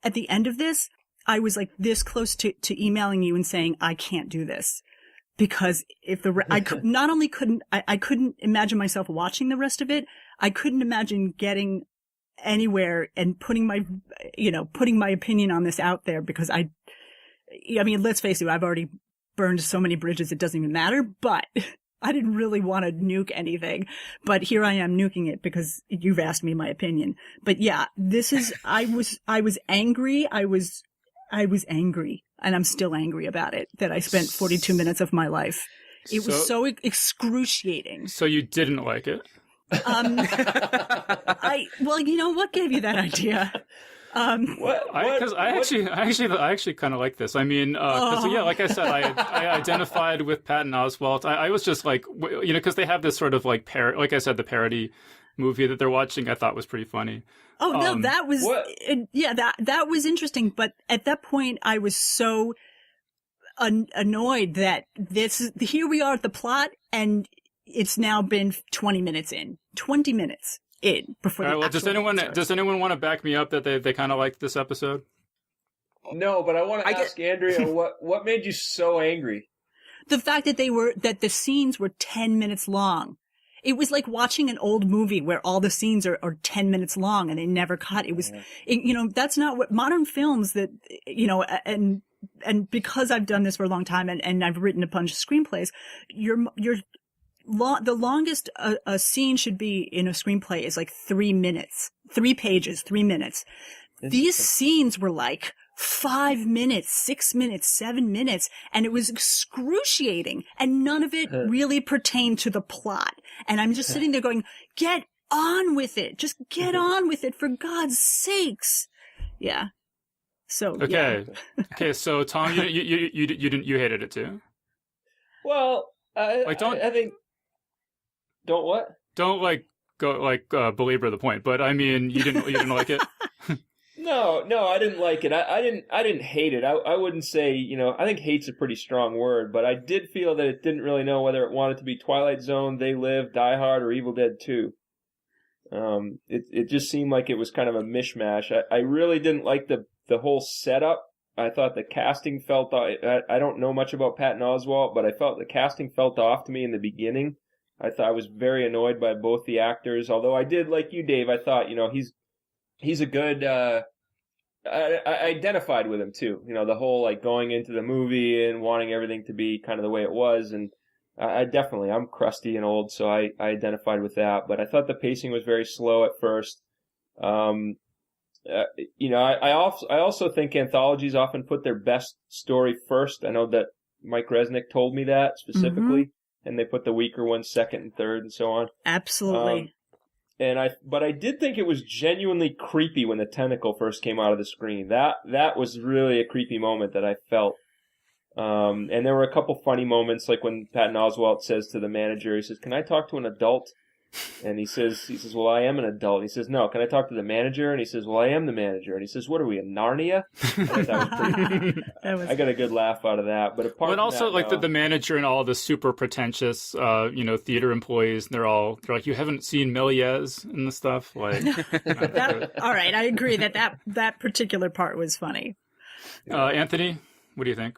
at the end of this, I was like this close to emailing you and saying, I can't do this. Because I couldn't imagine myself watching the rest of it. I couldn't imagine getting anywhere and putting my opinion on this out there, because I mean, let's face it, I've already burned so many bridges it doesn't even matter, but I didn't really want to nuke anything. But here I am nuking it because you've asked me my opinion. But yeah, I was angry. I was angry, and I'm still angry about it, that I spent 42 minutes of my life. It was so excruciating. So you didn't like it? What gave you that idea? I actually kind of like this. I mean, like I said, I identified with Patton Oswalt. I was just like, because they have this sort of like like I said, the parody movie that they're watching, I thought was pretty funny. Oh no, that was what? that was interesting. But at that point, I was so annoyed that here we are at the plot, and it's now been 20 minutes in. 20 minutes in before. All right, well, the does anyone want to back me up that they kind of liked this episode? No, but I want to ask Andrea, what made you so angry? The fact that the scenes were 10 minutes long. It was like watching an old movie where all the scenes are 10 minutes long and they never cut. It was, that's not what modern films that, and because I've done this for a long time and I've written a bunch of screenplays, the longest a scene should be in a screenplay is like 3 minutes, 3 pages, 3 minutes. These scenes were like 5 minutes, 6 minutes, 7 minutes, and it was excruciating, and none of it really pertained to the plot. And I'm just sitting there going, get on with it. Just get on with it, for God's sakes. Yeah. So, okay. Yeah. Okay, so Tom, you hated it too? Well, I think... Don't what? Don't belabor the point, but I mean, you didn't like it? No, I didn't like it. I didn't hate it. I wouldn't say, I think hate's a pretty strong word, but I did feel that it didn't really know whether it wanted to be Twilight Zone, They Live, Die Hard, or Evil Dead 2. It just seemed like it was kind of a mishmash. I really didn't like the whole setup. I thought the casting felt, I don't know much about Patton Oswalt, but I felt the casting felt off to me in the beginning. I thought I was very annoyed by both the actors, although I did, like you, Dave, I thought, he's a good, I identified with him too. The whole like going into the movie and wanting everything to be kind of the way it was. And I'm crusty and old, so I identified with that. But I thought the pacing was very slow at first. I also think anthologies often put their best story first. I know that Mike Resnick told me that specifically, and they put the weaker ones second and third and so on. Absolutely. But I did think it was genuinely creepy when the tentacle first came out of the screen. That was really a creepy moment that I felt. And there were a couple funny moments, like when Patton Oswalt says to the manager, he says, "Can I talk to an adult?" And he says, "Well, I am an adult." And he says, "No, can I talk to the manager?" And he says, "Well, I am the manager." And he says, "What are we, in Narnia?" I got a good laugh out of that. But apart from also that, the manager and all the super pretentious, theater employees, and they're like, "You haven't seen Méliès and the stuff." Like, all right, I agree that particular part was funny. Anthony, what do you think?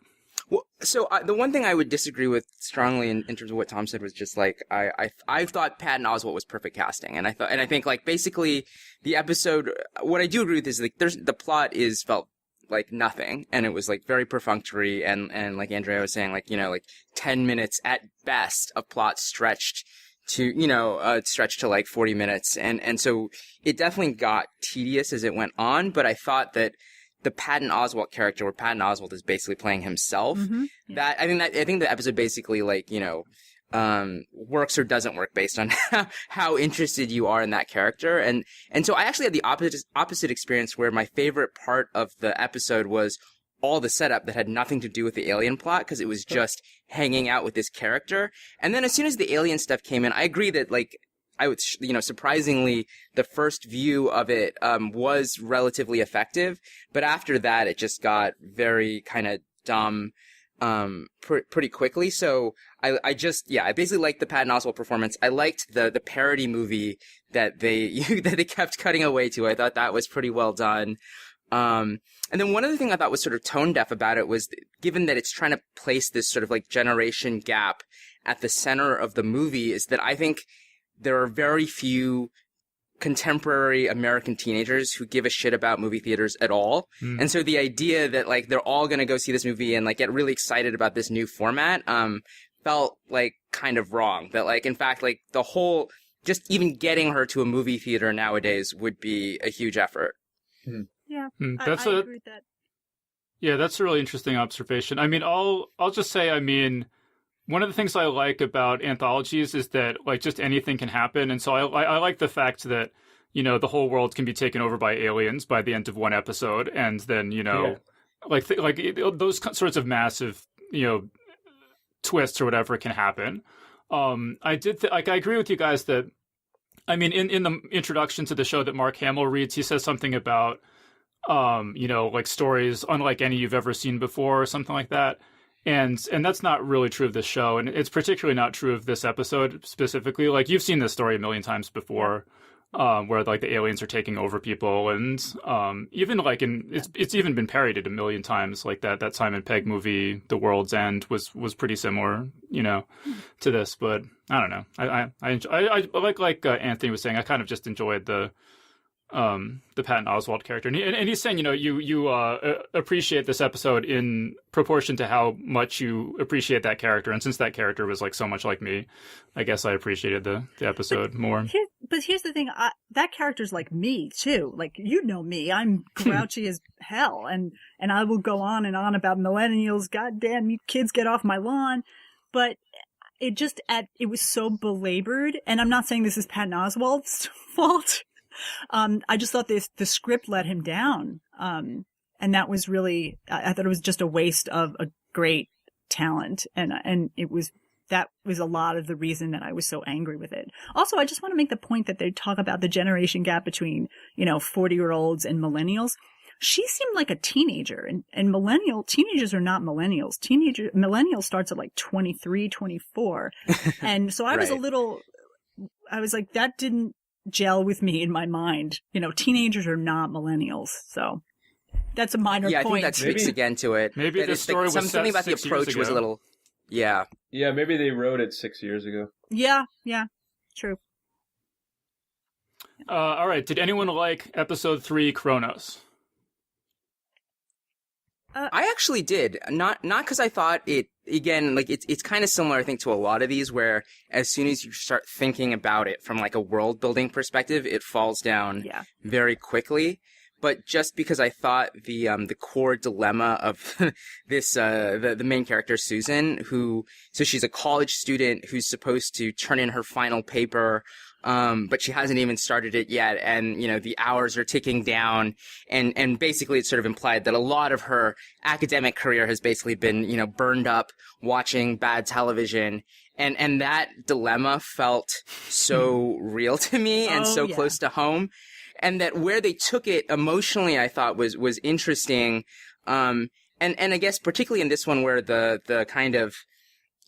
Well, so the one thing I would disagree with strongly in terms of what Tom said was just like I thought Patton Oswalt was perfect casting, and I think like basically the episode. What I do agree with is like the plot felt like nothing, and it was like very perfunctory, and like Andrea was saying, like 10 minutes at best of plot stretched to like 40 minutes, and so it definitely got tedious as it went on. But I thought that the Patton Oswalt character, where Patton Oswalt is basically playing himself, I think the episode basically works or doesn't work based on how interested you are in that character, and so I actually had the opposite experience, where my favorite part of the episode was all the setup that had nothing to do with the alien plot, because it was just hanging out with this character. And then as soon as the alien stuff came in, I agree that I would, surprisingly, the first view of it was relatively effective, but after that, it just got very kind of dumb pretty quickly. So I basically liked the Patton Oswalt performance. I liked the parody movie that they kept cutting away to. I thought that was pretty well done. And then one other thing I thought was sort of tone deaf about it was, given that it's trying to place this sort of like generation gap at the center of the movie, is that I think there are very few contemporary American teenagers who give a shit about movie theaters at all. And so the idea that like they're all going to go see this movie and like get really excited about this new format felt like kind of wrong. That like, in fact, like the whole, just even getting her to a movie theater nowadays would be a huge effort. Yeah, I agree with that. Yeah, that's a really interesting observation. I mean, I'll just say, one of the things I like about anthologies is that like just anything can happen, and so I like the fact that the whole world can be taken over by aliens by the end of one episode, and then those sorts of massive twists or whatever can happen. I agree with you guys that I mean, in the introduction to the show that Mark Hamill reads, he says something about, like stories unlike any you've ever seen before or something like that. And that's not really true of this show. And it's particularly not true of this episode specifically. Like, you've seen this story a million times before, where like the aliens are taking over people. And even like it's even been parodied a million times. Like that Simon Pegg movie, The World's End, was pretty similar, to this. But I don't know. I like Anthony was saying, I kind of just enjoyed the Patton Oswalt character, and he's saying, you appreciate this episode in proportion to how much you appreciate that character, and since that character was like so much like me, I guess I appreciated the episode more. But here's the thing: that character's like me too. Like, me, I'm grouchy as hell, and I will go on and on about millennials. Goddamn, you kids, get off my lawn. But it was so belabored, and I'm not saying this is Patton Oswalt's fault. I just thought the script let him down. And that was really, I thought it was just a waste of a great talent. And that was a lot of the reason that I was so angry with it. Also, I just want to make the point that they talk about the generation gap between, 40-year-olds and millennials. She seemed like a teenager, and teenagers are not millennials. Millennial starts at like 23, 24. And so I was I was like, that didn't gel with me in my mind. Teenagers are not millennials. So that's a minor point. Yeah, I think that speaks again to it. Maybe the story was something about the approach was a little, yeah. Yeah, maybe they wrote it 6 years ago. Yeah, true. All right. Did anyone like episode 3, Kronos? I actually did. Not because I thought it, again, like it's kind of similar, I think, to a lot of these, where as soon as you start thinking about it from like a world building perspective, it falls down very quickly. But just because I thought the core dilemma of this, the main character, Susan, so she's a college student who's supposed to turn in her final paper, but she hasn't even started it yet, and the hours are ticking down, and basically it's sort of implied that a lot of her academic career has basically been burned up watching bad television, and that dilemma felt so real to me and so close to home, and that where they took it emotionally, I thought was interesting, and I guess particularly in this one where the kind of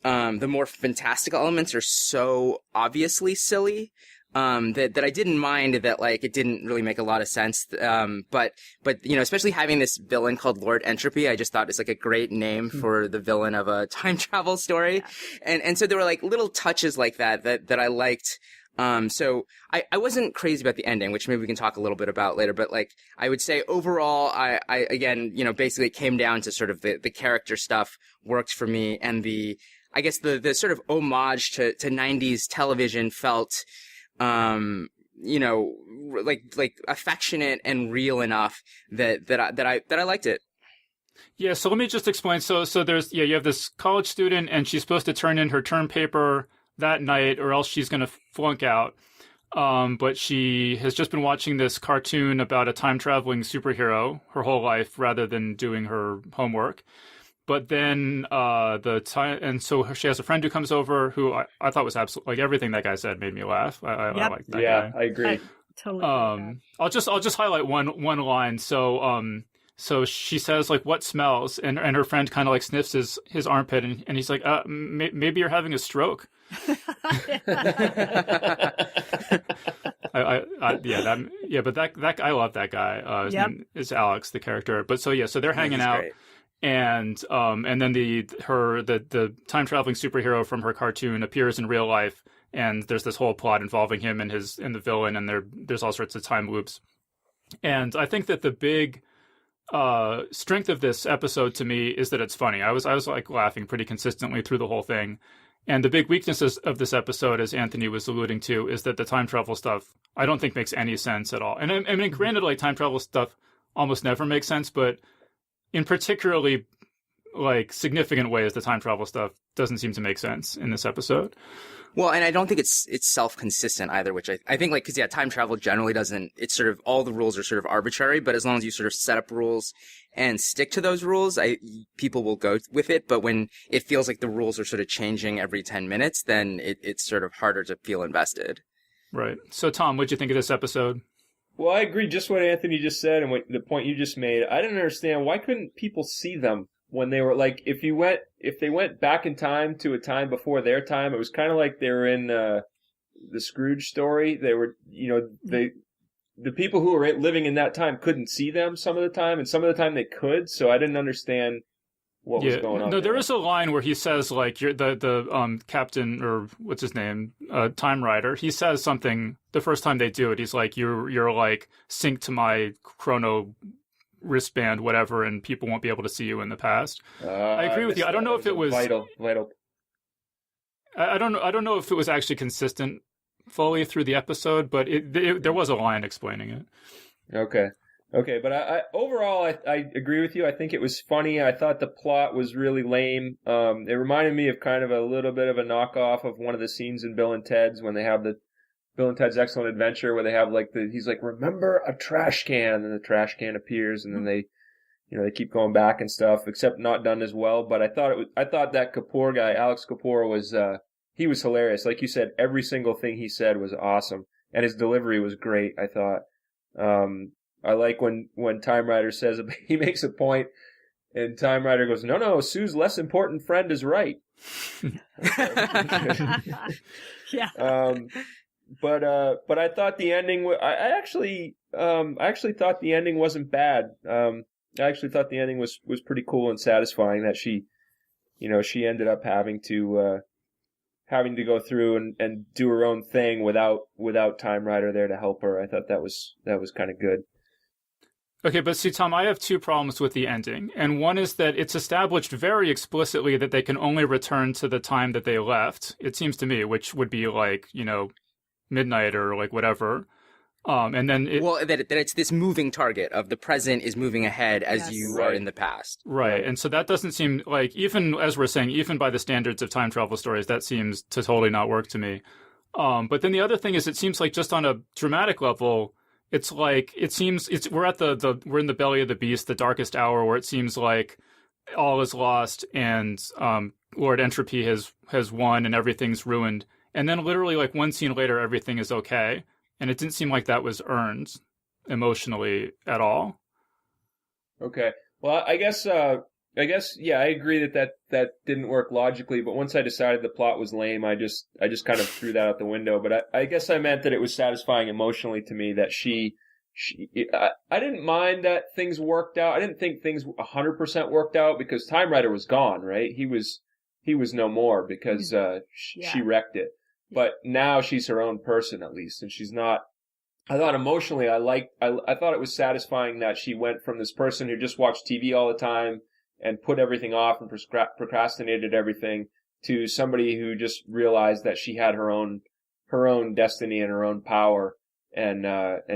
the more fantastical elements are so obviously silly, that I didn't mind that, like, it didn't really make a lot of sense. But especially having this villain called Lord Entropy, I just thought it's like a great name for the villain of a time travel story. And so there were like little touches like that I liked. So I wasn't crazy about the ending, which maybe we can talk a little bit about later, but like, I would say overall, I again, basically it came down to sort of the character stuff worked for me, and I guess the sort of homage to 90s television felt, like affectionate and real enough that I liked it. Yeah. So let me just explain. So there's, you have this college student, and she's supposed to turn in her term paper that night, or else she's going to flunk out. But she has just been watching this cartoon about a time traveling superhero her whole life, rather than doing her homework. But then and so she has a friend who comes over who I thought was absolutely, like, everything that guy said made me laugh. I like that guy. Yeah, I agree. I totally agree with that. I'll just highlight one line. So she says, like, what smells? And her friend kind of like sniffs his armpit, and he's like, maybe you're having a stroke. But that I love that guy. His name is Alex, the character. But so they're hanging out. Great. And then the time traveling superhero from her cartoon appears in real life, and there's this whole plot involving him and the villain, and there's all sorts of time loops. And I think that the big strength of this episode to me is that it's funny. I was like laughing pretty consistently through the whole thing. And the big weaknesses of this episode, as Anthony was alluding to, is that the time travel stuff I don't think makes any sense at all. And I mean, granted, like, time travel stuff almost never makes sense, but in particularly, like, significant ways, the time travel stuff doesn't seem to make sense in this episode. Well, and I don't think it's self-consistent either, which I think, like, because time travel generally doesn't, it's sort of, all the rules are sort of arbitrary, but as long as you sort of set up rules and stick to those rules, people will go with it. But when it feels like the rules are sort of changing every 10 minutes, then it's sort of harder to feel invested. Right. So, Tom, what'd you think of this episode? Well, I agree just what Anthony just said and what the point you just made. I didn't understand why couldn't people see them when they were like if they went back in time to a time before their time, it was kind of like they were in the Scrooge story. They were, the people who were living in that time couldn't see them some of the time, and some of the time they could. So I didn't understand what was going on. No, there is a line where he says, like, you're the captain, or what's his name, Time Rider. He says something the first time they do it. He's like, you're like synced to my chrono wristband, whatever, and people won't be able to see you in the past. I agree with you. I don't know if it was vital. I don't know if it was actually consistent fully through the episode, but there was a line explaining it. Okay, but I overall I agree with you. I think it was funny. I thought the plot was really lame. It reminded me of kind of a little bit of a knockoff of one of the scenes in Bill and Ted's when they have the Bill and Ted's Excellent Adventure, where they have like he's like, remember a trash can, and the trash can appears, and then they keep going back and stuff, except not done as well. But I thought that Kapoor guy, Alex Kapoor, was he was hilarious. Like you said, every single thing he said was awesome, and his delivery was great, I thought. I like when Time Rider says, he makes a point, and Time Rider goes, no, Sue's less important friend is right. Yeah. But I thought the ending, I actually thought the ending wasn't bad. I actually thought the ending was pretty cool and satisfying, that she ended up having to go through and do her own thing without Time Rider there to help her. I thought that was kind of good. Okay, but see, Tom, I have two problems with the ending. And one is that it's established very explicitly that they can only return to the time that they left, it seems to me, which would be like, midnight or like whatever. And then that it's this moving target of the present is moving ahead as you are in the past. Right. And so that doesn't seem like, even as we're saying, even by the standards of time travel stories, that seems to totally not work to me. But then the other thing is, it seems like just on a dramatic level, it's like, we're in the belly of the beast, the darkest hour, where it seems like all is lost and Lord Entropy has won and everything's ruined. And then literally like one scene later, everything is okay. And it didn't seem like that was earned emotionally at all. Okay. Well, I guess, yeah, I agree that didn't work logically, but once I decided the plot was lame, I just kind of threw that out the window. But I guess I meant that it was satisfying emotionally to me that I didn't mind that things worked out. I didn't think things 100% worked out, because Time Rider was gone, right? He was no more because she wrecked it. But now she's her own person, at least, and she's not. I thought emotionally, I thought it was satisfying that she went from this person who just watched TV all the time and put everything off and procrastinated everything, to somebody who just realized that she had her own destiny and her own power, and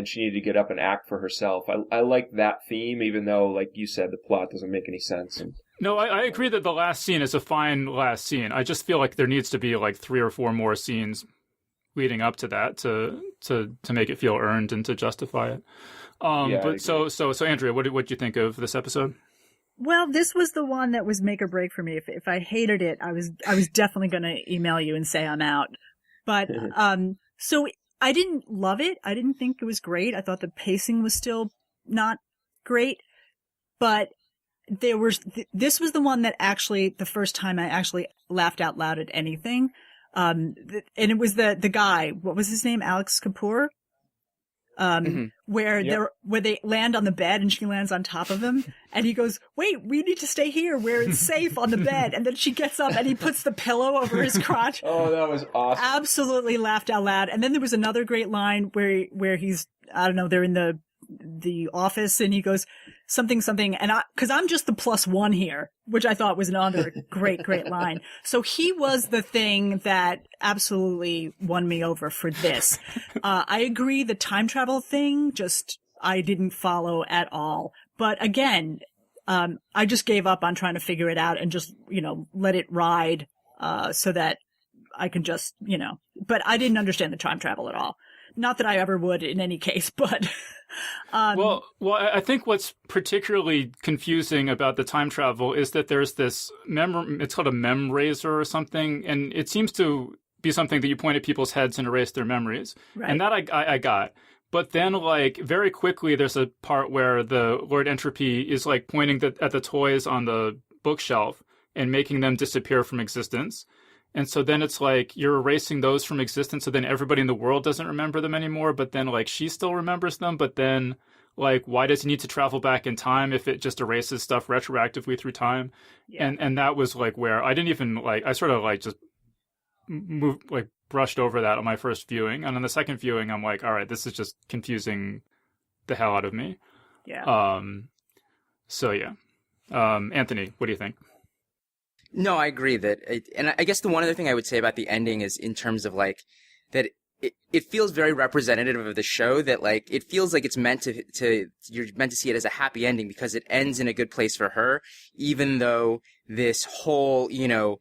she needed to get up and act for herself. I like that theme, even though, like you said, the plot doesn't make any sense. No, I agree that the last scene is a fine last scene. I just feel like there needs to be like 3 or 4 more scenes leading up to that to make it feel earned and to justify it. But so Andrea, what did you think of this episode? Well, this was the one that was make or break for me. If I hated it, I was definitely going to email you and say I'm out. But so I didn't love it. I didn't think it was great. I thought the pacing was still not great. But this was the one that actually, the first time I actually laughed out loud at anything. And it was the guy, what was his name? Alex Kapoor? Where they land on the bed and she lands on top of him, and he goes, "Wait, we need to stay here where it's safe on the bed." And then she gets up and he puts the pillow over his crotch. Oh, that was awesome. Absolutely laughed out loud. And then there was another great line where he's, I don't know, they're in the office and he goes something, and cause I'm just the +1 here, which I thought was another great line. So he was the thing that absolutely won me over for this. I agree, the time travel thing, I didn't follow at all. But again, I just gave up on trying to figure it out and just, let it ride, so that I can just, but I didn't understand the time travel at all. Not that I ever would in any case, but... Well, I think what's particularly confusing about the time travel is that there's this it's called a memraiser or something, and it seems to be something that you point at people's heads and erase their memories. Right. And that I got. But then, like, very quickly, there's a part where the Lord Entropy is, like, pointing at the toys on the bookshelf and making them disappear from existence. And so then it's like you're erasing those from existence, so then everybody in the world doesn't remember them anymore, but then, like, she still remembers them, but then, like, why does he need to travel back in time if it just erases stuff retroactively through time? Yeah. And that was, like, where I didn't even, like, I sort of, like, just moved, like, brushed over that on my first viewing. And on the second viewing, I'm like, all right, this is just confusing the hell out of me. Yeah. So, yeah. Anthony, what do you think? No, I agree and I guess the one other thing I would say about the ending is in terms of like that it feels very representative of the show, that like it feels like it's meant to you're meant to see it as a happy ending because it ends in a good place for her, even though this whole, you know,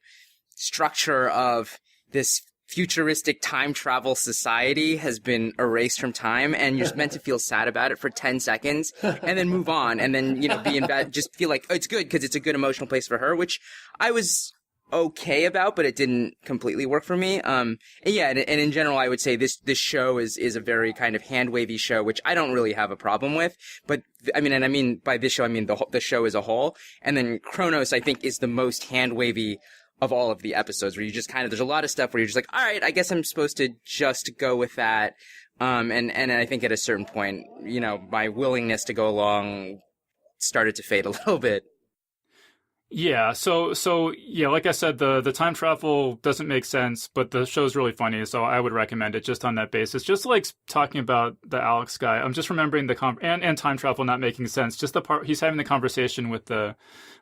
structure of this futuristic time travel society has been erased from time, and you're meant to feel sad about it for 10 seconds and then move on, and then, you know, be in bed, just feel like, oh, it's good because it's a good emotional place for her, which I was okay about, but it didn't completely work for me. And in general, I would say this show is a very kind of hand-wavy show, which I don't really have a problem with. But I mean by this show, I mean the show as a whole. And then Kronos, I think, is the most hand-wavy of all of the episodes, where you just kind of, there's a lot of stuff where you're just like, all right, I guess I'm supposed to just go with that. And I think at a certain point, you know, my willingness to go along started to fade a little bit. Yeah, so yeah, like I said, the time travel doesn't make sense, but the show's really funny, so I would recommend it just on that basis. Just like talking about the Alex guy, I'm just remembering and time travel not making sense. Just the part he's having the conversation with the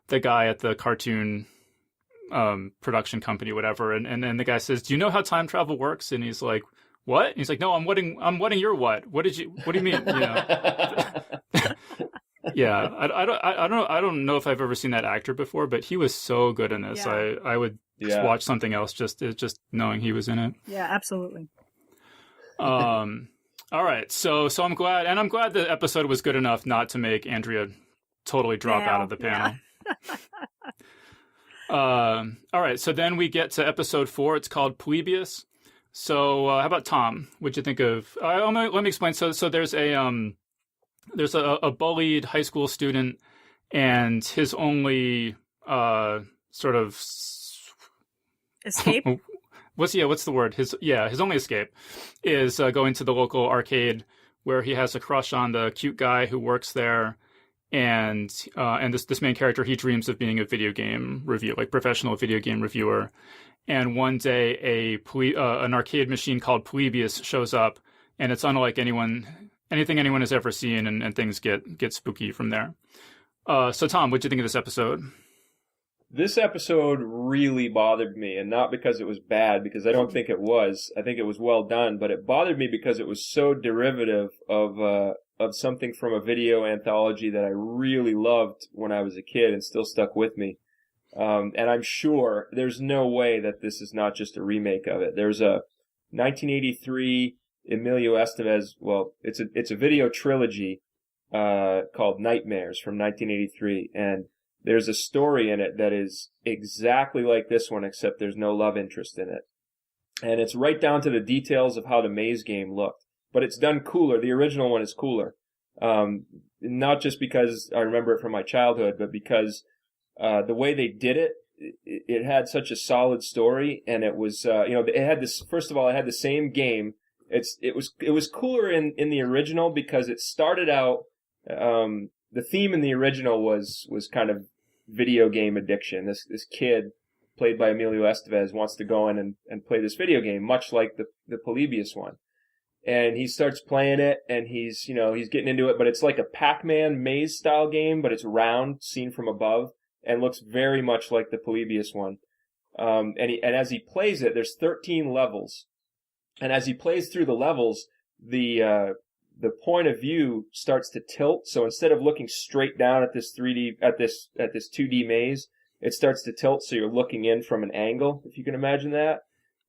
guy at the cartoon production company, whatever, and then the guy says, "Do you know how time travel works?" And he's like, "What?" And he's like, "No, I'm wedding your what? What do you mean?" You know. Yeah, I don't know if I've ever seen that actor before, but he was so good in this. Yeah. I would just watch something else just knowing he was in it. Yeah, absolutely. All right, so I'm glad the episode was good enough not to make Andrea totally drop out of the panel. Yeah. All right, so then we get to episode 4. It's called Polybius. So how about Tom? What'd you think of? Let me explain. So there's a bullied high school student, and his only sort of Escape? what's the word? His only escape is going to the local arcade where he has a crush on the cute guy who works there. And this main character, he dreams of being a video game reviewer, like professional video game reviewer. And one day, an arcade machine called Polybius shows up, and it's unlike anything anyone has ever seen, and things get spooky from there. So Tom, what'd you think of this episode? This episode really bothered me, and not because it was bad, because I don't think it was. I think it was well done, but it bothered me because it was so derivative of something from a video anthology that I really loved when I was a kid and still stuck with me. And I'm sure there's no way that this is not just a remake of it. There's a 1983 Emilio Estevez, well, it's a video trilogy called Nightmares from 1983, and there's a story in it that is exactly like this one, except there's no love interest in it. And it's right down to the details of how the maze game looked. But it's done cooler. The original one is cooler. Not just because I remember it from my childhood, but because the way they did it, it had such a solid story, and it was, it had this, first of all, it had the same game. It was cooler in the original because it started out, the theme in the original was kind of video game addiction. This kid, played by Emilio Estevez, wants to go in and play this video game, much like the Polybius one. And he starts playing it, and he's getting into it, but it's like a Pac-Man maze style game, but it's round, seen from above, and looks very much like the Polybius one. And as he plays it, there's 13 levels. And as he plays through the levels, the point of view starts to tilt. So instead of looking straight down at this 2D maze, it starts to tilt. So you're looking in from an angle, if you can imagine that.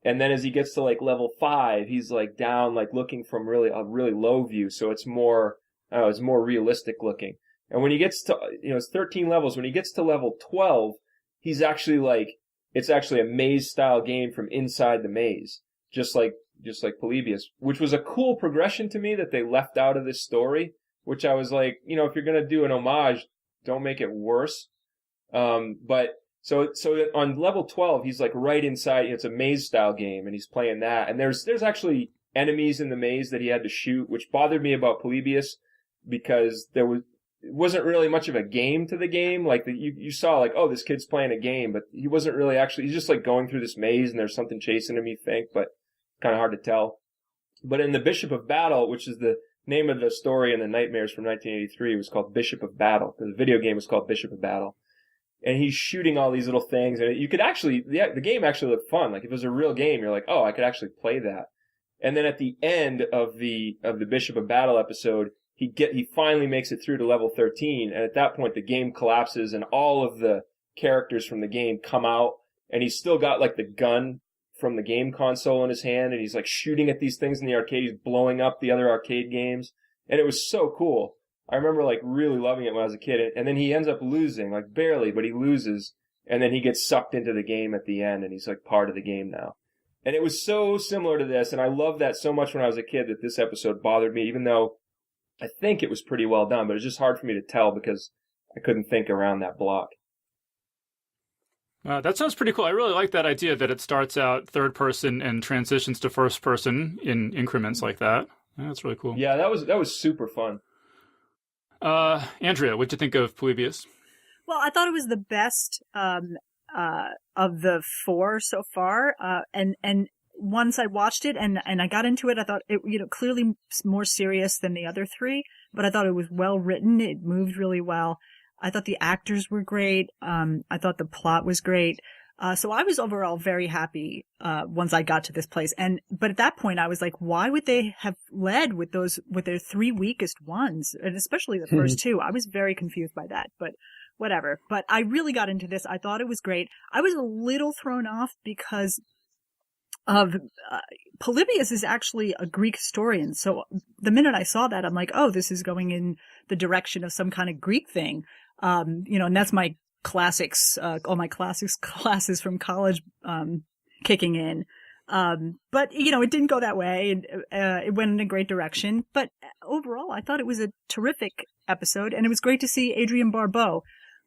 And then as he gets to like level 5, he's like down, like looking from a really low view. So it's more realistic looking. And when he gets to, it's 13 levels. When he gets to level 12, he's actually like it's actually a maze-style game from inside the maze, just like Polybius, which was a cool progression to me that they left out of this story, which I was like, if you're going to do an homage, don't make it worse. But so on level 12, he's like right inside, it's a maze-style game, and he's playing that. And there's actually enemies in the maze that he had to shoot, which bothered me about Polybius, because it wasn't really much of a game to the game. Like you saw like, oh, this kid's playing a game, but he wasn't really he's just like going through this maze and there's something chasing him, you think, but kind of hard to tell. But in the Bishop of Battle, which is the name of the story in the Nightmares from 1983, it was called Bishop of Battle, because the video game was called Bishop of Battle. And he's shooting all these little things, and you could actually, the game actually looked fun. Like if it was a real game, you're like, oh, I could actually play that. And then at the end of the Bishop of Battle episode, he finally makes it through to level 13, and at that point the game collapses and all of the characters from the game come out, and he's still got like the gun from the game console in his hand, and he's like shooting at these things in the arcade. He's blowing up the other arcade games, and it was so cool. I remember like really loving it when I was a kid, and then he ends up losing, like barely, but he loses, and then he gets sucked into the game at the end, and he's like part of the game now. And it was so similar to this, and I loved that so much when I was a kid that this episode bothered me, even though I think it was pretty well done, but it was just hard for me to tell because I couldn't think around that block. That sounds pretty cool. I really like that idea that it starts out third person and transitions to first person in increments like that. Yeah, that's really cool. Yeah, that was super fun. Andrea, what'd you think of Polybius? Well, I thought it was the best of the 4 so far, and once I watched it and I got into it, I thought it, clearly more serious than the other 3, but I thought it was well written. It moved really well. I thought the actors were great. I thought the plot was great. So I was overall very happy, once I got to this place. But at that point I was like, why would they have led with their 3 weakest ones? And especially the first 2. I was very confused by that, but whatever. But I really got into this. I thought it was great. I was a little thrown off because of Polybius is actually a Greek historian. So the minute I saw that, I'm like, oh, this is going in the direction of some kind of Greek thing. And that's my classics, all my classics classes from college, kicking in. But it didn't go that way, and it went in a great direction. But overall, I thought it was a terrific episode, and it was great to see Adrienne Barbeau,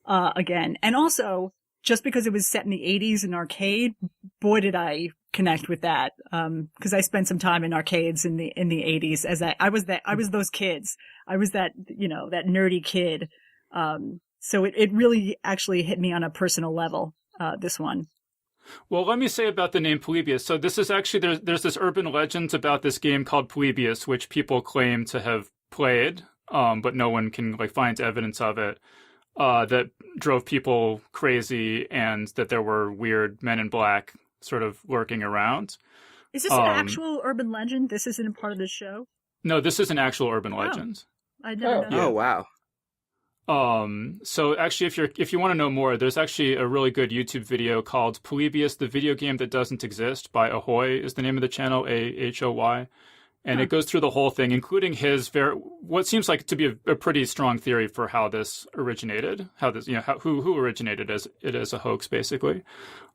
again. And also, just because it was set in the 80s in arcade, boy, did I connect with that. Cause I spent some time in arcades in the 80s as I was those kids. I was that nerdy kid. So it really actually hit me on a personal level, this one. Well, let me say about the name Polybius. So this is actually, there's this urban legend about this game called Polybius, which people claim to have played, but no one can find evidence of it, that drove people crazy, and that there were weird men in black sort of lurking around. Is this an actual urban legend? This isn't a part of the show? No, this is an actual urban legend. I never know. Oh, wow. So actually, if you want to know more, there's actually a really good YouTube video called Polybius, the Video Game That Doesn't Exist by Ahoy is the name of the channel, AHOY. And it goes through the whole thing, including his what seems like to be a pretty strong theory for how this originated, who originated it as a hoax, basically.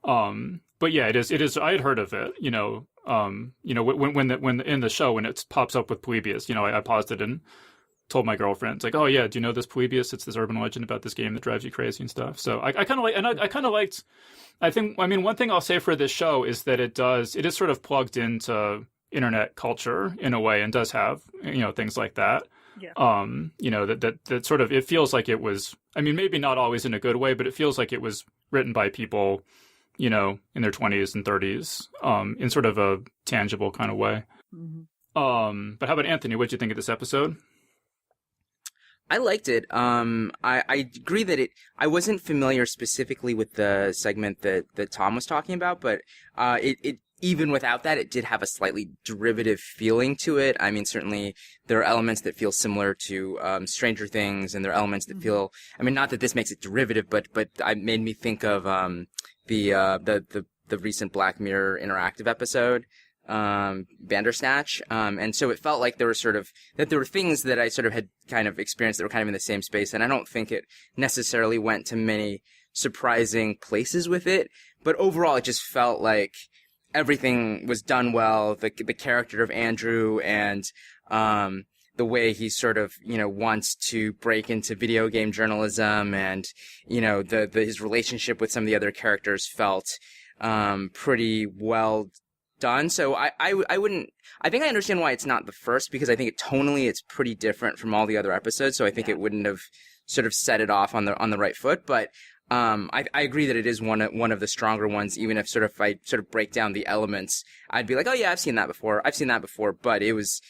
But yeah, it is. I had heard of it, when in the show, when it pops up with Polybius, I paused it and told my girlfriend, it's like, oh yeah, do you know this Polybius? It's this urban legend about this game that drives you crazy and stuff. So I kind of like, and I kind of liked, one thing I'll say for this show is that it is sort of plugged into internet culture in a way, and does have, things like that. Yeah. That sort of, it feels like it was, maybe not always in a good way, but it feels like it was written by people, in their 20s and 30s, in sort of a tangible kind of way. Mm-hmm. But how about Anthony? What'd you think of this episode? I liked it. I agree that I wasn't familiar specifically with the segment that Tom was talking about, but it even without that, it did have a slightly derivative feeling to it. Certainly there are elements that feel similar to Stranger Things, and there are elements that feel, not that this makes it derivative, but it made me think of the recent Black Mirror interactive episode, Bandersnatch. And so it felt like there were things that I sort of had kind of experienced that were kind of in the same space, and I don't think it necessarily went to many surprising places with it, but overall it just felt like everything was done well. The character of Andrew and the way he sort of, wants to break into video game journalism, and, his relationship with some of the other characters felt pretty well done. So I think I understand why it's not the first, because I think tonally it's pretty different from all the other episodes. So I think it wouldn't have sort of set it off on the right foot. But I agree that it is one of the stronger ones. Even if if I sort of break down the elements, I'd be like, oh yeah, I've seen that before. But it was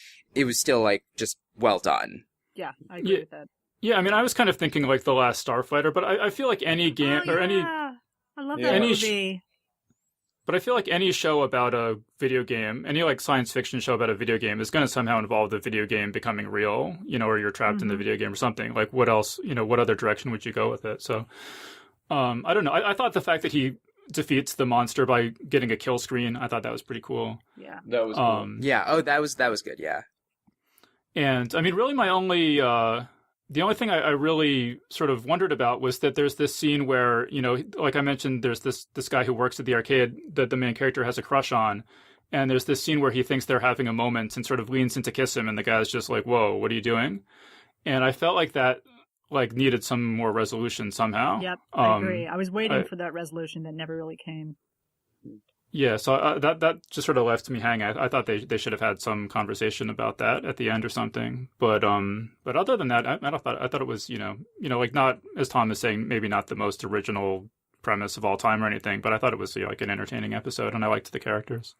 still like just well done. Yeah, I agree with that. Yeah, I mean, I was kind of thinking like The Last Starfighter, but I feel like any game I love that movie. But I feel like any show about a video game, any like science fiction show about a video game, is going to somehow involve the video game becoming real, or you're trapped in the video game or something. Like, what else, what other direction would you go with it? So, I don't know. I thought the fact that he defeats the monster by getting a kill screen, I thought that was pretty cool. Yeah. That was cool. Yeah. Oh, that was good. Yeah. And I mean, really, the only thing I really sort of wondered about was that there's this scene where, like I mentioned, there's this guy who works at the arcade that the main character has a crush on. And there's this scene where he thinks they're having a moment and sort of leans in to kiss him. And the guy's just like, whoa, what are you doing? And I felt like that needed some more resolution somehow. Yep, I agree. I was waiting for that resolution that never really came. Yeah, so that just sort of left me hanging. I thought they should have had some conversation about that at the end or something. But other than that, I thought it was like, not, as Tom is saying, maybe not the most original premise of all time or anything, but I thought it was like an entertaining episode, and I liked the characters.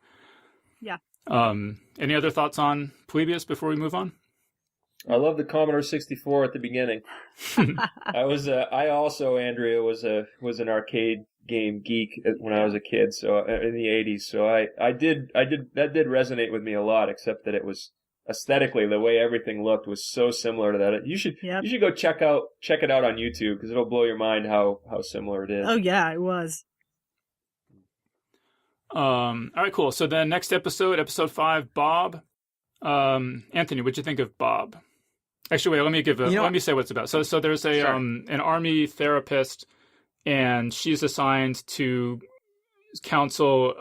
Yeah. Any other thoughts on Polybius before we move on? I love the Commodore 64 at the beginning. I also, Andrea, was an arcade game geek when I was a kid, so in the 80s. So I did that did resonate with me a lot, except that it was aesthetically, the way everything looked was so similar to that. You should go check it out on YouTube, because it'll blow your mind how similar it is. Oh yeah, it was. All right, cool. So then next episode 5, Bob. Anthony, what'd you think of Bob? Actually, wait, let me say what it's about. So there's an army therapist, and she's assigned to counsel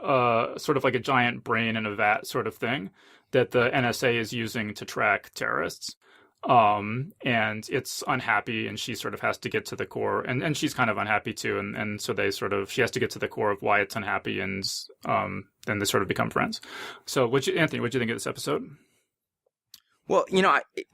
sort of like a giant brain in a vat sort of thing that the NSA is using to track terrorists. And it's unhappy, and she sort of has to get to the core, and she's kind of unhappy too, and so she has to get to the core of why it's unhappy, and then they sort of become friends. So Anthony, what'd you think of this episode? Well,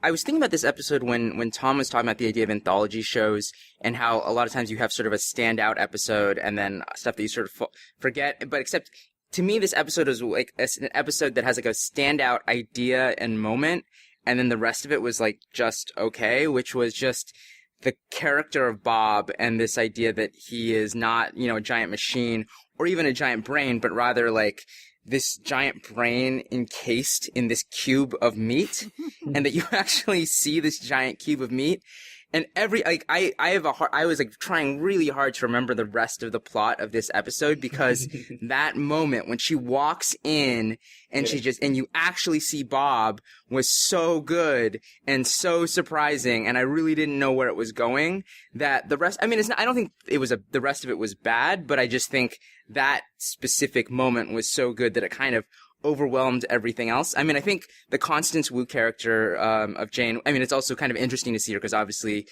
I was thinking about this episode when Tom was talking about the idea of anthology shows, and how a lot of times you have sort of a standout episode and then stuff that you sort of forget. But except to me, this episode is like an episode that has like a standout idea and moment, and then the rest of it was like just okay, which was just the character of Bob and this idea that he is not, a giant machine or even a giant brain, but rather like this giant brain encased in this cube of meat, and that you actually see this giant cube of meat. And I was like trying really hard to remember the rest of the plot of this episode, because that moment when she walks in and and you actually see Bob was so good and so surprising, and I really didn't know where it was going, that the rest, I mean, I don't think the rest of it was bad, but I just think that specific moment was so good that it kind of overwhelmed everything else. I mean, I think the Constance Wu character of Jane, I mean, it's also kind of interesting to see her, because obviously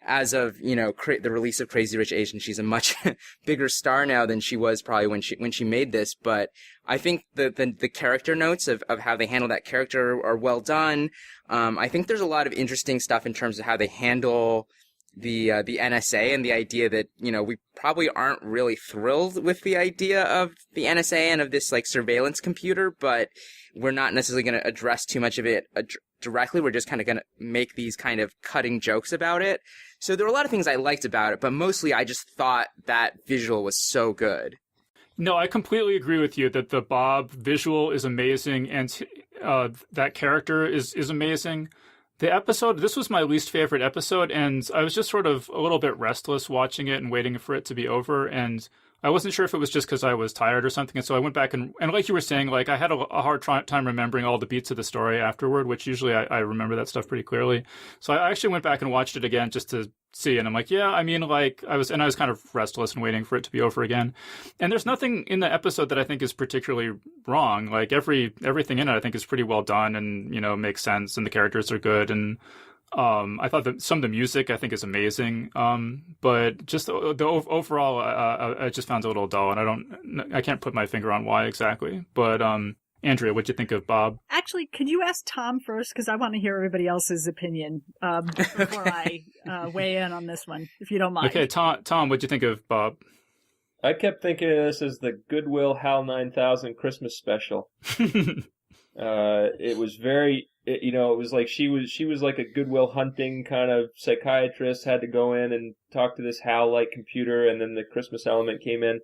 as of, the release of Crazy Rich Asians, she's a much bigger star now than she was probably when she made this. But I think the character notes of how they handle that character are well done. I think there's a lot of interesting stuff in terms of how they handle the NSA, and the idea that, we probably aren't really thrilled with the idea of the NSA and of this like surveillance computer, but we're not necessarily going to address too much of it directly. We're just kind of going to make these kind of cutting jokes about it. So there were a lot of things I liked about it, but mostly I just thought that visual was so good. No, I completely agree with you that the Bob visual is amazing, and that character is amazing. The episode, this was my least favorite episode, and I was just sort of a little bit restless watching it and waiting for it to be over. And I wasn't sure if it was just because I was tired or something, and so I went back and like you were saying, like I had a hard time remembering all the beats of the story afterward, which usually I remember that stuff pretty clearly. So I actually went back and watched it again just to see, and I'm like, yeah, I mean, like I was kind of restless and waiting for it to be over again. And there's nothing in the episode that I think is particularly wrong. Like everything in it, I think is pretty well done, and makes sense, and the characters are good, and I thought that some of the music I think is amazing, but just the overall, I just found it a little dull, and I can't put my finger on why exactly. But Andrea, what'd you think of Bob? Actually, could you ask Tom first, because I want to hear everybody else's opinion before I weigh in on this one, if you don't mind. Okay, Tom, what'd you think of Bob? I kept thinking of this as the Goodwill HAL 9000 Christmas special. It was very, it was like she was like a Goodwill Hunting kind of psychiatrist, had to go in and talk to this HAL-like computer, and then the Christmas element came in.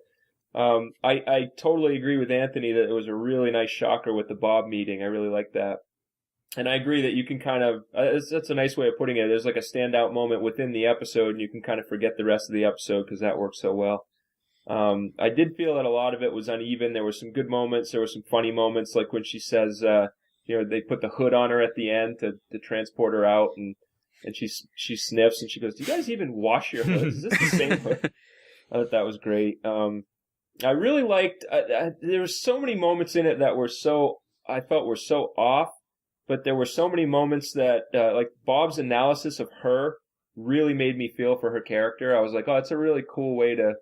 I totally agree with Anthony that it was a really nice shocker with the Bob meeting. I really like that. And I agree that you can kind of, that's a nice way of putting it. There's like a standout moment within the episode, and you can kind of forget the rest of the episode because that works so well. I did feel that a lot of it was uneven. There were some good moments. There were some funny moments, like when she says, they put the hood on her at the end to transport her out, and she sniffs and she goes, "Do you guys even wash your hoods? Is this the same hood?" I thought that was great. I really liked, there were so many moments in it that I felt were so off, but there were so many moments that, like Bob's analysis of her really made me feel for her character. I was like, oh, it's a really cool way to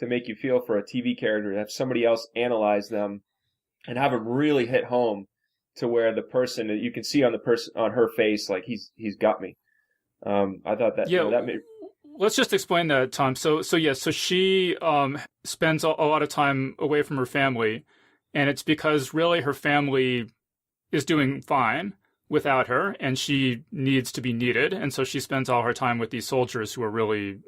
make you feel for a TV character, to have somebody else analyze them and have them really hit home to where the person, you can see on her face, like he's got me. I thought that, that made. Let's just explain that, Tom. So she spends a lot of time away from her family, and it's because really her family is doing fine without her, and she needs to be needed. And so she spends all her time with these soldiers who are really,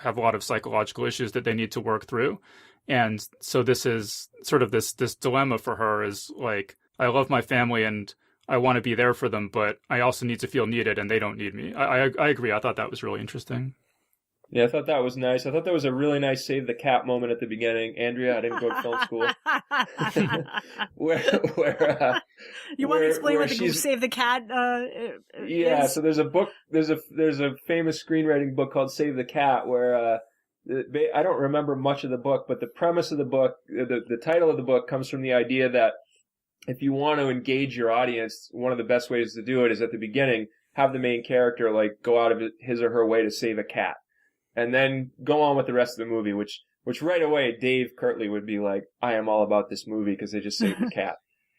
have a lot of psychological issues that they need to work through. And so this is sort of this dilemma for her, is like, I love my family and I want to be there for them, but I also need to feel needed and they don't need me. I agree. I thought that was really interesting. Yeah, I thought that was nice. I thought that was a really nice save the cat moment at the beginning. Andrea, I didn't go to film school. where you want to explain what the Save the Cat yeah, is? So there's a book, there's a famous screenwriting book called Save the Cat, where I don't remember much of the book, but the premise of the book, the title of the book comes from the idea that if you want to engage your audience, one of the best ways to do it is at the beginning, have the main character like go out of his or her way to save a cat. And then go on with the rest of the movie, which right away Dave Kirtley would be like, I am all about this movie because they just saved the cat.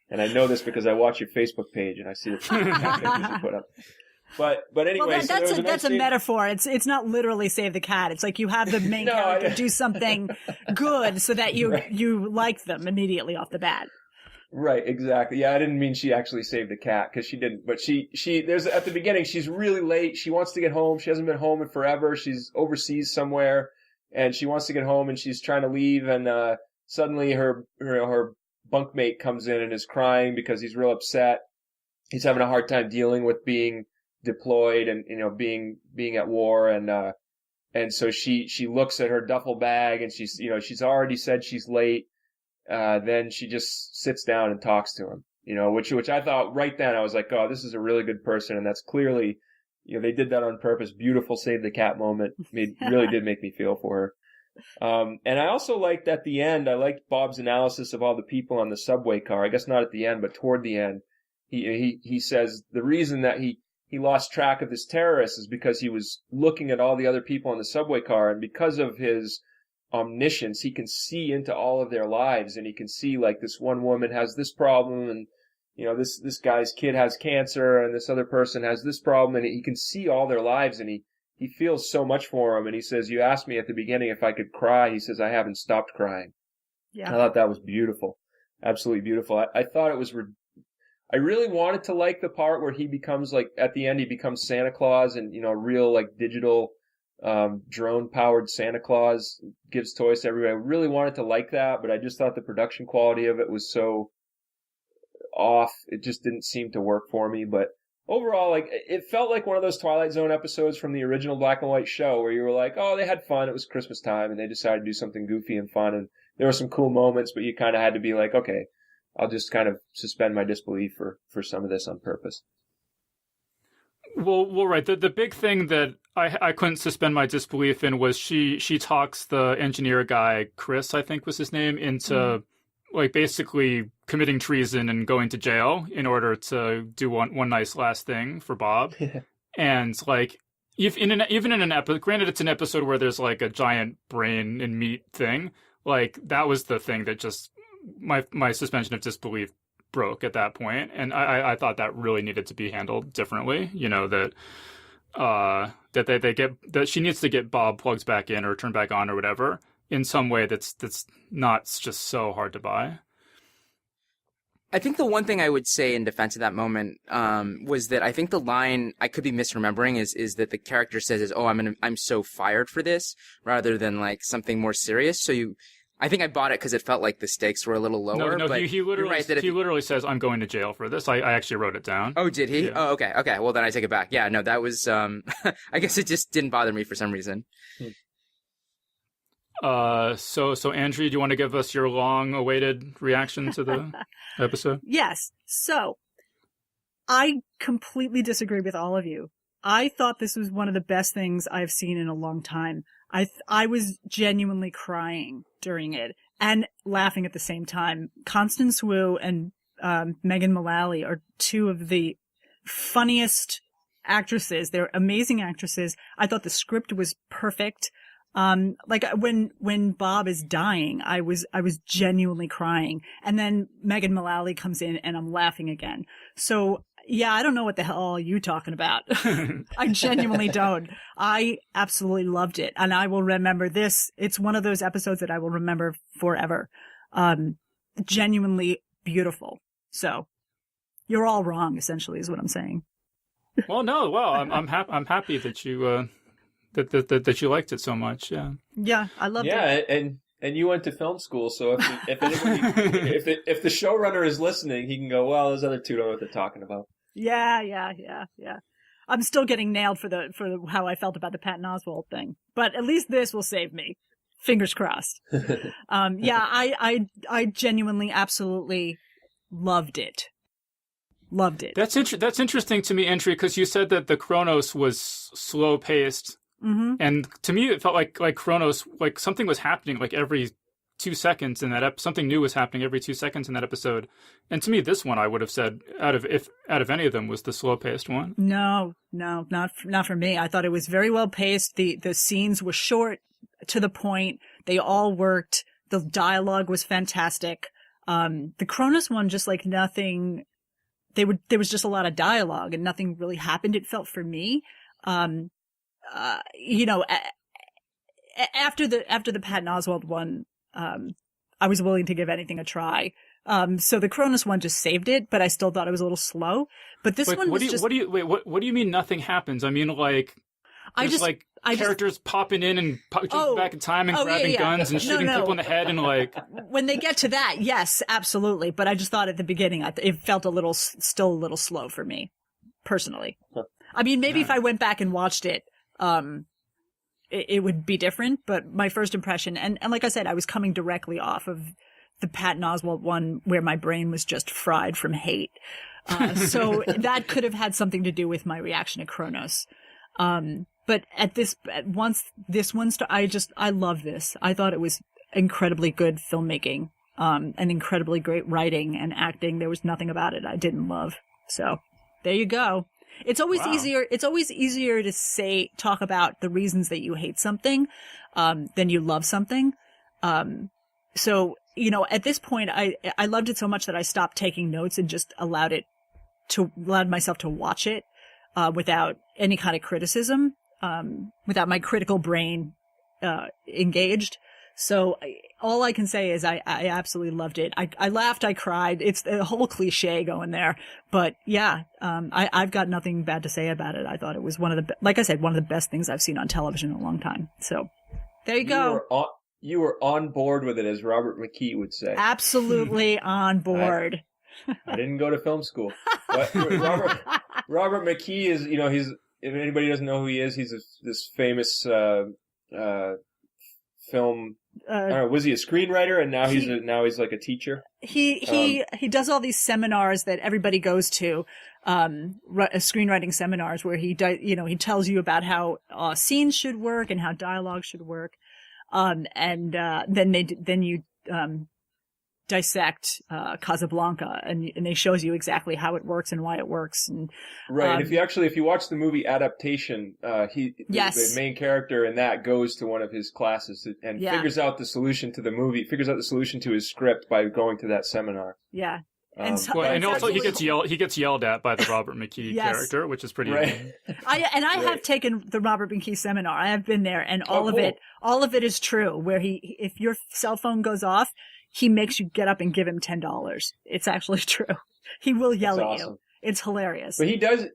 And I know this because I watch your Facebook page and I see the cat pictures you put up. But anyway, well, that's a metaphor. It's not literally save the cat. It's like you have the main character do something good so that you like them immediately off the bat. Right, exactly. Yeah, I didn't mean she actually saved the cat, because she didn't. But there's at the beginning, she's really late. She wants to get home. She hasn't been home in forever. She's overseas somewhere, and she wants to get home, and she's trying to leave, and suddenly her bunkmate comes in and is crying because he's real upset. He's having a hard time dealing with being deployed and being at war, and so she looks at her duffel bag, and she's already said she's late. Then she just sits down and talks to him, which I thought right then, I was like, oh, this is a really good person. And that's clearly, they did that on purpose. Beautiful save the cat moment. Really did make me feel for her. And I also liked at the end, I liked Bob's analysis of all the people on the subway car. I guess not at the end, but toward the end, he says the reason that he lost track of this terrorist is because he was looking at all the other people on the subway car, and because of his omniscience, he can see into all of their lives, and he can see like this one woman has this problem, and this guy's kid has cancer, and this other person has this problem, and he can see all their lives, and he feels so much for them. And he says, you asked me at the beginning if I could cry. He says, I haven't stopped crying. Yeah, I thought that was beautiful, absolutely beautiful. I thought it was I really wanted to like the part where he becomes like, at the end he becomes Santa Claus, and real like digital drone-powered Santa Claus gives toys to everybody. I really wanted to like that, but I just thought the production quality of it was so off. It just didn't seem to work for me. But overall, like, it felt like one of those Twilight Zone episodes from the original black and white show where you were like, oh, they had fun. It was Christmas time, and they decided to do something goofy and fun, and there were some cool moments, but you kind of had to be like, okay, I'll just kind of suspend my disbelief for some of this on purpose. Well, right. The big thing that I couldn't suspend my disbelief in was she talks the engineer guy, Chris, I think was his name, into like basically committing treason and going to jail in order to do one nice last thing for Bob. And like even in an episode, granted it's an episode where there's like a giant brain and meat thing, like that was the thing that just my suspension of disbelief broke at that point, and I thought that really needed to be handled differently. You know, that that she needs to get Bob plugged back in or turned back on or whatever in some way that's not just so hard to buy. I think the one thing I would say in defense of that moment was that I think the line, I could be misremembering, is that the character says, "Oh, I'm so fired for this," rather than like something more serious. So I think I bought it because it felt like the stakes were a little lower. No, but he literally right, he literally says, "I'm going to jail for this." I actually wrote it down. Oh, did he? Yeah. Oh, okay. Well, then I take it back. Yeah, no, that was. I guess it just didn't bother me for some reason. So Andrea, do you want to give us your long-awaited reaction to the episode? Yes. So, I completely disagree with all of you. I thought this was one of the best things I've seen in a long time. I was genuinely crying during it and laughing at the same time. Constance Wu and Megan Mullally are two of the funniest actresses. They're amazing actresses. I thought the script was perfect. Like when Bob is dying, I was genuinely crying. And then Megan Mullally comes in and I'm laughing again. So yeah, I don't know what the hell are you talking about. I genuinely don't. I absolutely loved it. And I will remember this. It's one of those episodes that I will remember forever. Genuinely beautiful. So you're all wrong, essentially, is what I'm saying. Well, no. Well, I'm happy that you, that you liked it so much. Yeah. Yeah, I loved it. Yeah, and you went to film school, so if the showrunner is listening, he can go, well, those other two don't know what they're talking about. Yeah. I'm still getting nailed for how I felt about the Patton Oswalt thing, but at least this will save me. Fingers crossed. Yeah, I genuinely, absolutely loved it. Loved it. That's interesting to me, Andrea, because you said that the Kronos was slow paced. Mm-hmm. And to me, it felt like Kronos, like something was happening like every 2 seconds in that something new was happening every 2 seconds in that episode. And to me, this one I would have said out of any of them was the slow paced one. No, not for me. I thought it was very well paced. The scenes were short, to the point. They all worked. The dialogue was fantastic. The Kronos one, just like nothing. There was just a lot of dialogue and nothing really happened. It felt for me. You know, after the Patton Oswalt one, I was willing to give anything a try. So the Kronos one just saved it, but I still thought it was a little slow. But this one was just... What do you mean nothing happens? I mean, like, characters popping in and jumping back in time and grabbing guns and shooting people in the head and like... When they get to that, yes, absolutely. But I just thought at the beginning, it felt still a little slow for me, personally. I mean, maybe if I went back and watched it, it would be different, but my first impression, and like I said, I was coming directly off of the Patton Oswalt one where my brain was just fried from hate. So that could have had something to do with my reaction to Kronos. But once this one started, I love this. I thought it was incredibly good filmmaking, and incredibly great writing and acting. There was nothing about it I didn't love. So there you go. It's always easier. It's always easier to talk about the reasons that you hate something, than you love something. So, you know, at this point, I loved it so much that I stopped taking notes and just allowed myself to watch it, without any kind of criticism, without my critical brain, engaged. So all I can say is I absolutely loved it. I laughed, I cried. It's a whole cliche going there, but yeah, I've got nothing bad to say about it. I thought it was like I said, one of the best things I've seen on television in a long time. So there you go. You were on board with it, as Robert McKee would say. Absolutely on board. I didn't go to film school. Robert McKee is, if anybody doesn't know who he is, he's this famous film. I don't know, was he a screenwriter, and now he's like a teacher? He does all these seminars that everybody goes to, screenwriting seminars where he tells you about how scenes should work and how dialogue should work, then you dissect Casablanca, and they shows you exactly how it works and why it works. And right, and if you watch the movie Adaptation, the main character in that goes to one of his classes and figures out the solution to the movie, figures out the solution to his script by going to that seminar. Yeah. And also he gets yelled at by the Robert McKee character, which is pretty. Right. I have taken the Robert McKee seminar. I have been there, and all of it is true. Where if your cell phone goes off, he makes you get up and give him $10. It's actually true. He will yell at you. It's hilarious. But he does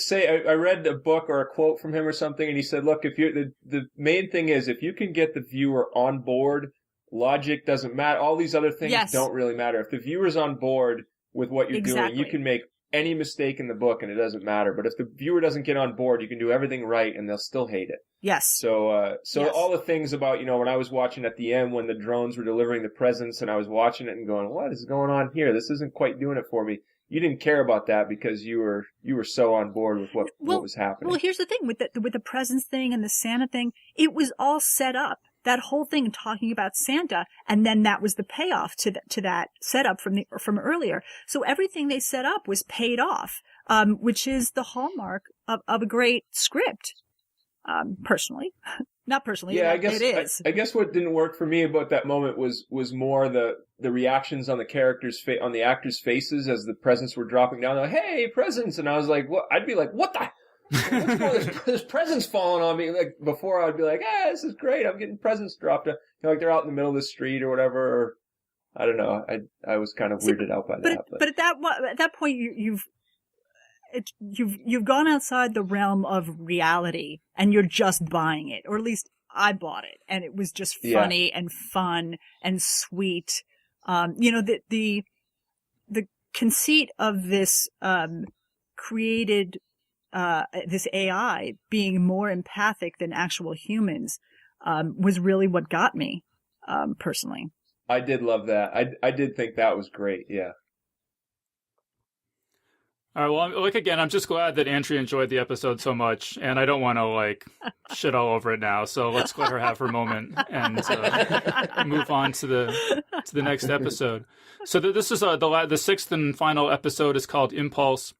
say, I read a book or a quote from him or something, and he said, look, if you're the main thing is if you can get the viewer on board, logic doesn't matter. All these other things don't really matter. If the viewer's on board with what you're doing, you can make any mistake in the book and it doesn't matter. But if the viewer doesn't get on board, you can do everything right and they'll still hate it. Yes. So all the things about, when I was watching at the end when the drones were delivering the presents and I was watching it and going, what is going on here? This isn't quite doing it for me. You didn't care about that because you were so on board with what was happening. Well, here's the thing with the presents thing and the Santa thing. It was all set up. That whole thing talking about Santa, and then that was the payoff to that setup from earlier. So everything they set up was paid off, which is the hallmark of a great script. Personally, not personally. Yeah, it is. I guess what didn't work for me about that moment was more the reactions on the on the actors' faces as the presents were dropping down. They're like, hey, presents, and I was like, what? I'd be like, what the. What's going on? There's presents falling on me. Like before, I'd be like, this is great. I'm getting presents dropped. Like they're out in the middle of the street or whatever. Or, I don't know. I was kind of weirded out by that. But at that point, you've gone outside the realm of reality, and you're just buying it, or at least I bought it, and it was just funny and fun and sweet. The conceit of this created. This AI being more empathic than actual humans was really what got me, personally. I did love that. I did think that was great. Yeah. All right. Well, again, I'm just glad that Andrea enjoyed the episode so much, and I don't want to shit all over it now. So let's let her have her moment and move on to the next episode. So this is the sixth and final episode is called Impulse.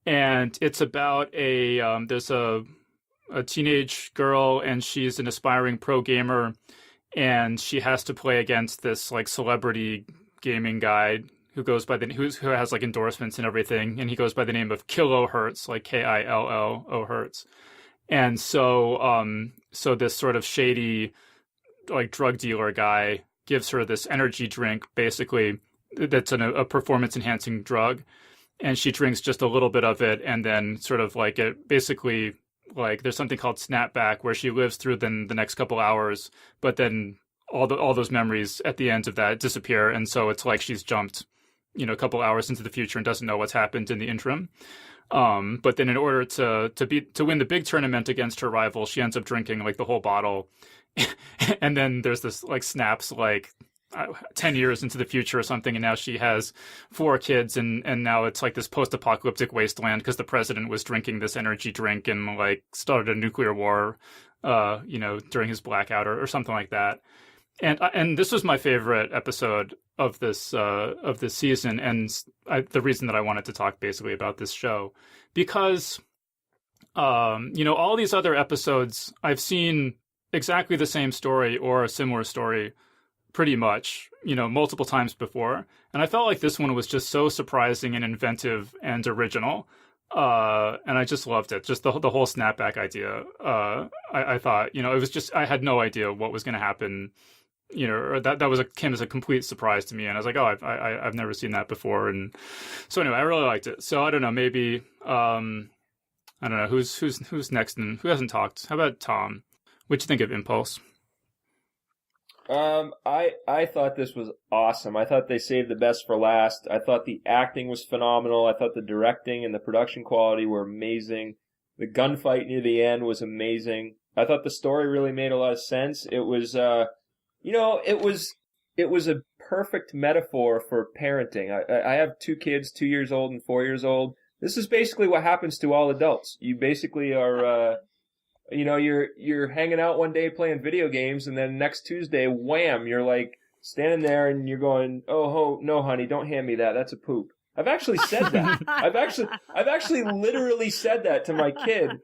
And it's about there's a teenage girl, and she's an aspiring pro gamer, and she has to play against this celebrity gaming guy who goes by who has endorsements and everything, and he goes by the name of Kilohertz, Killo Hertz. And so this sort of shady drug dealer guy gives her this energy drink, basically that's a performance enhancing drug. And she drinks just a little bit of it, and then sort of it basically there's something called snapback where she lives through the next couple hours, but then all those memories at the end of that disappear, and so it's like she's jumped, a couple hours into the future and doesn't know what's happened in the interim. But then in order to win the big tournament against her rival, she ends up drinking the whole bottle, and then there's this snaps 10 years into the future or something, and now she has 4 kids, and now it's this post-apocalyptic wasteland because the president was drinking this energy drink and started a nuclear war during his blackout or something like that. And this was my favorite episode of this season, and the reason that I wanted to talk basically about this show, because all these other episodes I've seen exactly the same story or a similar story pretty much, multiple times before. And I felt like this one was just so surprising and inventive and original. And I just loved it. Just the whole snapback idea. I thought, it was just, I had no idea what was going to happen, or that came as a complete surprise to me. And I was like, I've never seen that before. And so anyway, I really liked it. So I don't know, maybe, I don't know, who's next and who hasn't talked. How about Tom? What'd you think of Impulse? I thought this was awesome. I thought they saved the best for last. I thought the acting was phenomenal. I thought the directing and the production quality were amazing. The gunfight near the end was amazing. I thought the story really made a lot of sense. It was, it was a perfect metaphor for parenting. I have 2 kids, 2 years old and 4 years old. This is basically what happens to all adults. You basically are, you're hanging out one day playing video games, and then next Tuesday, wham, you're like standing there and you're going, oh, no, honey, don't hand me that. That's a poop. I've actually said that. I've actually literally said that to my kid,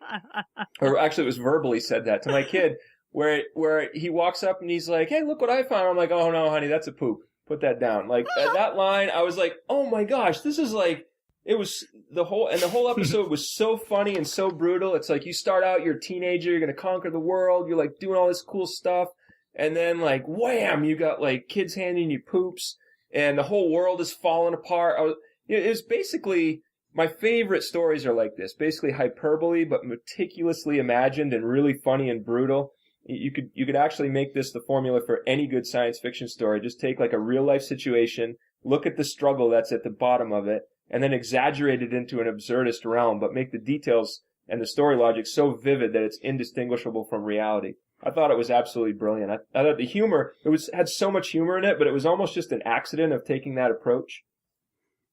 or actually it was verbally said that to my kid, where he walks up and he's like, hey, look what I found. I'm like, oh no, honey, that's a poop. Put that down. Like that line, I was like, oh my gosh, this is like, it was the whole episode was so funny and so brutal. It's like you start out, you're a teenager, you're going to conquer the world, you're like doing all this cool stuff. And then like, wham, you got like kids handing you poops and the whole world is falling apart. It was basically, my favorite stories are like this, basically hyperbole, but meticulously imagined and really funny and brutal. You could actually make this the formula for any good science fiction story. Just take like a real life situation, look at the struggle that's at the bottom of it, and then exaggerate it into an absurdist realm, but make the details and the story logic so vivid that it's indistinguishable from reality. I thought it was absolutely brilliant. I thought the humor, had so much humor in it, but it was almost just an accident of taking that approach.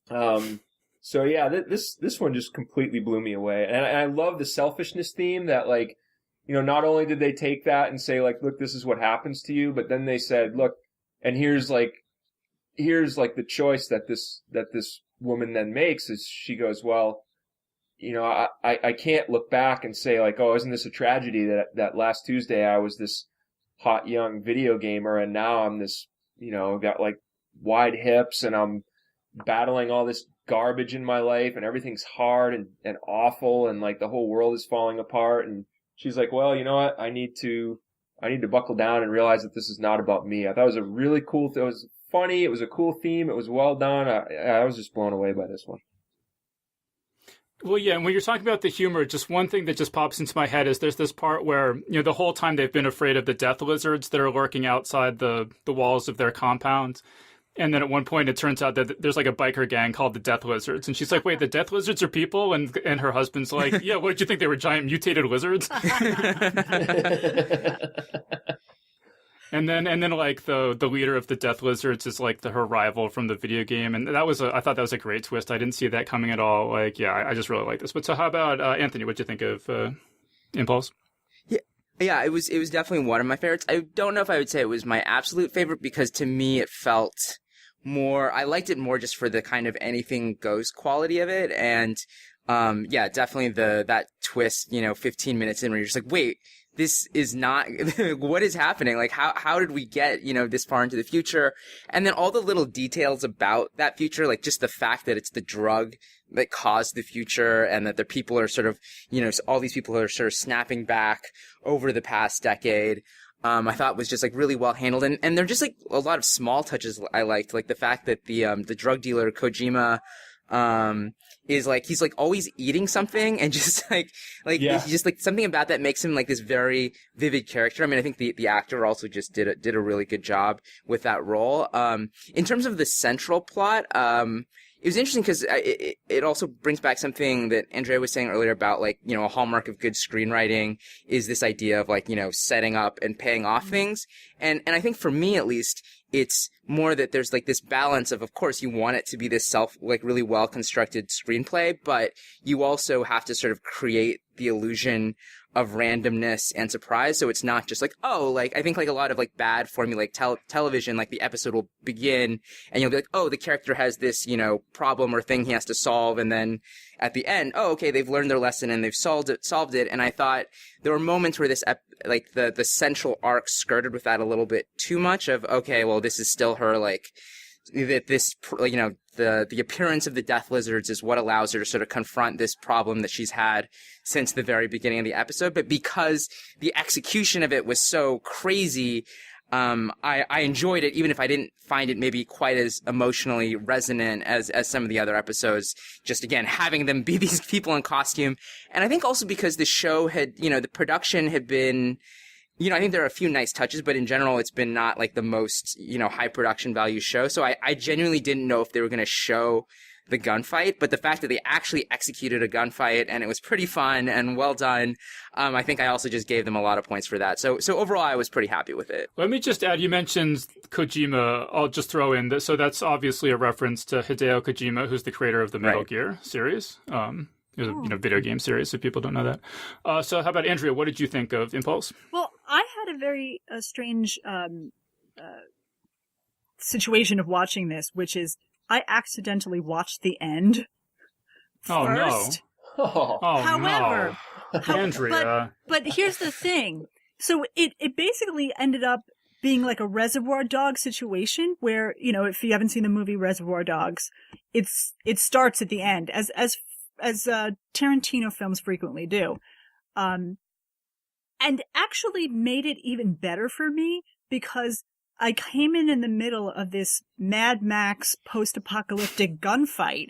So yeah, this one just completely blew me away. And I love the selfishness theme that like, not only did they take that and say like, look, this is what happens to you, but then they said, look, and here's like the choice that this woman then makes is she goes, well, I can't look back and say like, oh, isn't this a tragedy that last Tuesday I was this hot young video gamer and now I'm this, got like wide hips and I'm battling all this garbage in my life and everything's hard and awful and like the whole world is falling apart. And she's like, well, you know what? I need to buckle down and realize that this is not about me. I thought it was a really cool, it was funny. It was a cool theme. It was well done. I was just blown away by this one. Well, yeah, and when you're talking about the humor, just one thing that just pops into my head is there's this part where, the whole time they've been afraid of the death lizards that are lurking outside the walls of their compound. And then at one point, it turns out that there's like a biker gang called the Death Lizards. And she's like, wait, the Death Lizards are people? And her husband's like, yeah, what did you think? They were giant mutated lizards? And then like the leader of the Death Lizards is like her rival from the video game. And I thought that was a great twist. I didn't see that coming at all. Like, yeah, I just really like this. But so how about Anthony? What'd you think of Impulse? Yeah, it was definitely one of my favorites. I don't know if I would say it was my absolute favorite because to me it felt more, I liked it more just for the kind of anything goes quality of it. And, yeah, definitely that twist, 15 minutes in where you're just like, wait, this is not, what is happening? Like, how did we get, this far into the future? And then all the little details about that future, like just the fact that it's the drug that caused the future and that the people are sort of, all these people are sort of snapping back over the past decade. I thought was just like really well handled. And they're just like a lot of small touches I liked, like the fact that the drug dealer Kojima, is like, he's like always eating something and just like, yeah. Just like something about that makes him like this very vivid character. I mean, I think the actor also just did a really good job with that role. In terms of the central plot, it was interesting because it also brings back something that Andrea was saying earlier about like, a hallmark of good screenwriting is this idea of like, setting up and paying off things. And I think for me, at least, it's more that there's like this balance of course, you want it to be this really well constructed screenplay, but you also have to sort of create the illusion of randomness and surprise. So it's not just like, oh, like, I think like a lot of like bad formulaic television, like the episode will begin and you'll be like, oh, the character has this, problem or thing he has to solve. And then at the end, oh, okay, they've learned their lesson and they've solved it. And I thought there were moments where this, like the central arc skirted with that a little bit too much of, okay, well, this is still her, like, that this, the appearance of the Death Lizards is what allows her to sort of confront this problem that she's had since the very beginning of the episode. But because the execution of it was so crazy, I enjoyed it, even if I didn't find it maybe quite as emotionally resonant as some of the other episodes. Just again, having them be these people in costume. And I think also because the show had, the production had been, you know, I think there are a few nice touches, but in general, it's been not like the most, you know, high production value show. So I genuinely didn't know if they were going to show the gunfight, but the fact that they actually executed a gunfight and it was pretty fun and well done, I think I also just gave them a lot of points for that. So overall, I was pretty happy with it. Let me just add, you mentioned Kojima. I'll just throw in that. So that's obviously a reference to Hideo Kojima, who's the creator of the Metal Gear series. There's a video game series, if people don't know that. So how about Andrea? What did you think of Impulse? Well, I had a very strange situation of watching this, which is I accidentally watched the end first. Oh, However, no. Andrea. But here's the thing. So it basically ended up being like a Reservoir Dogs situation where, you know, if you haven't seen the movie Reservoir Dogs, it starts at the end as Tarantino films frequently do. And actually made it even better for me because I came in the middle of this Mad Max post-apocalyptic gunfight,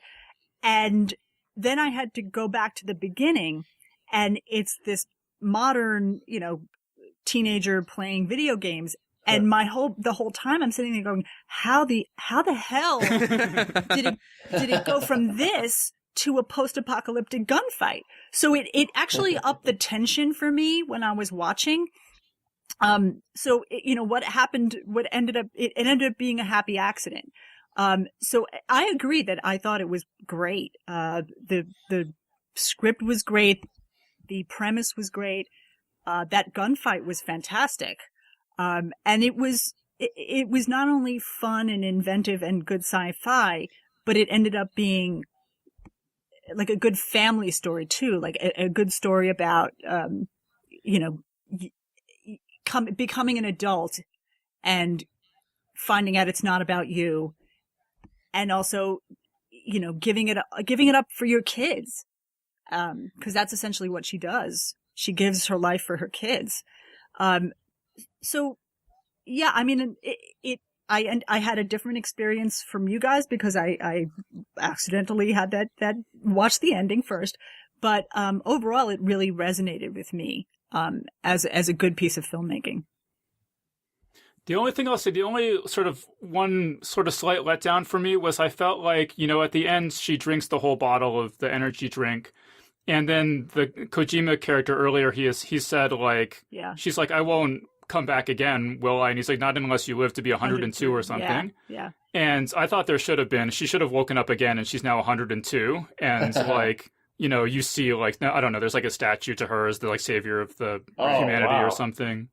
and then I had to go back to the beginning, and it's this modern, you know, teenager playing video games. And the whole time I'm sitting there going, how the hell did it go from this to a post-apocalyptic gunfight? So it actually upped the tension for me when I was watching. So you know what ended up being a happy accident. So I agree that I thought it was great. The script was great. The premise was great. That gunfight was fantastic. And it was not only fun and inventive and good sci-fi, but it ended up being like a good family story too, like a good story about, you know, becoming an adult and finding out it's not about you, and also, you know, giving it up for your kids, because that's essentially what she does. She gives her life for her kids. So yeah, I mean, I had a different experience from you guys because I accidentally had that watched the ending first, but overall it really resonated with me as a good piece of filmmaking. The only thing I'll say, the only one slight letdown for me was I felt like, you know, at the end she drinks the whole bottle of the energy drink, and then the Kojima character earlier he said like, yeah, she's like, I won't come back again, will I? And he's like, not unless you live to be 102 or something. Yeah. And I thought there should have been, she should have woken up again and she's now 102. And like, you know, you see like, I don't know, there's like a statue to her as the like savior of the humanity or something.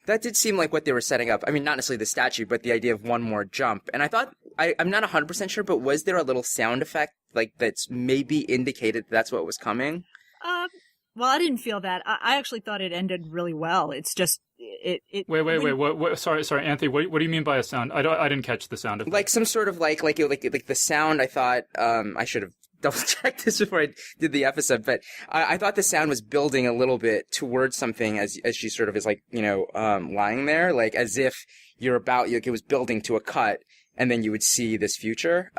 That did seem like what they were setting up. I mean, not necessarily the statue, but the idea of one more jump. And I thought, I'm not 100% sure, but was there a little sound effect like that's maybe indicated that's what was coming? Well, I didn't feel that. I actually thought it ended really well. It's just it. Wait. What? Sorry, Anthony. What do you mean by a sound? I didn't catch the sound of it. Like some sort of like the sound. I thought I should have double checked this before I did the episode, but I thought the sound was building a little bit towards something as she sort of is like, you know, lying there, like as if it was building to a cut, and then you would see this future.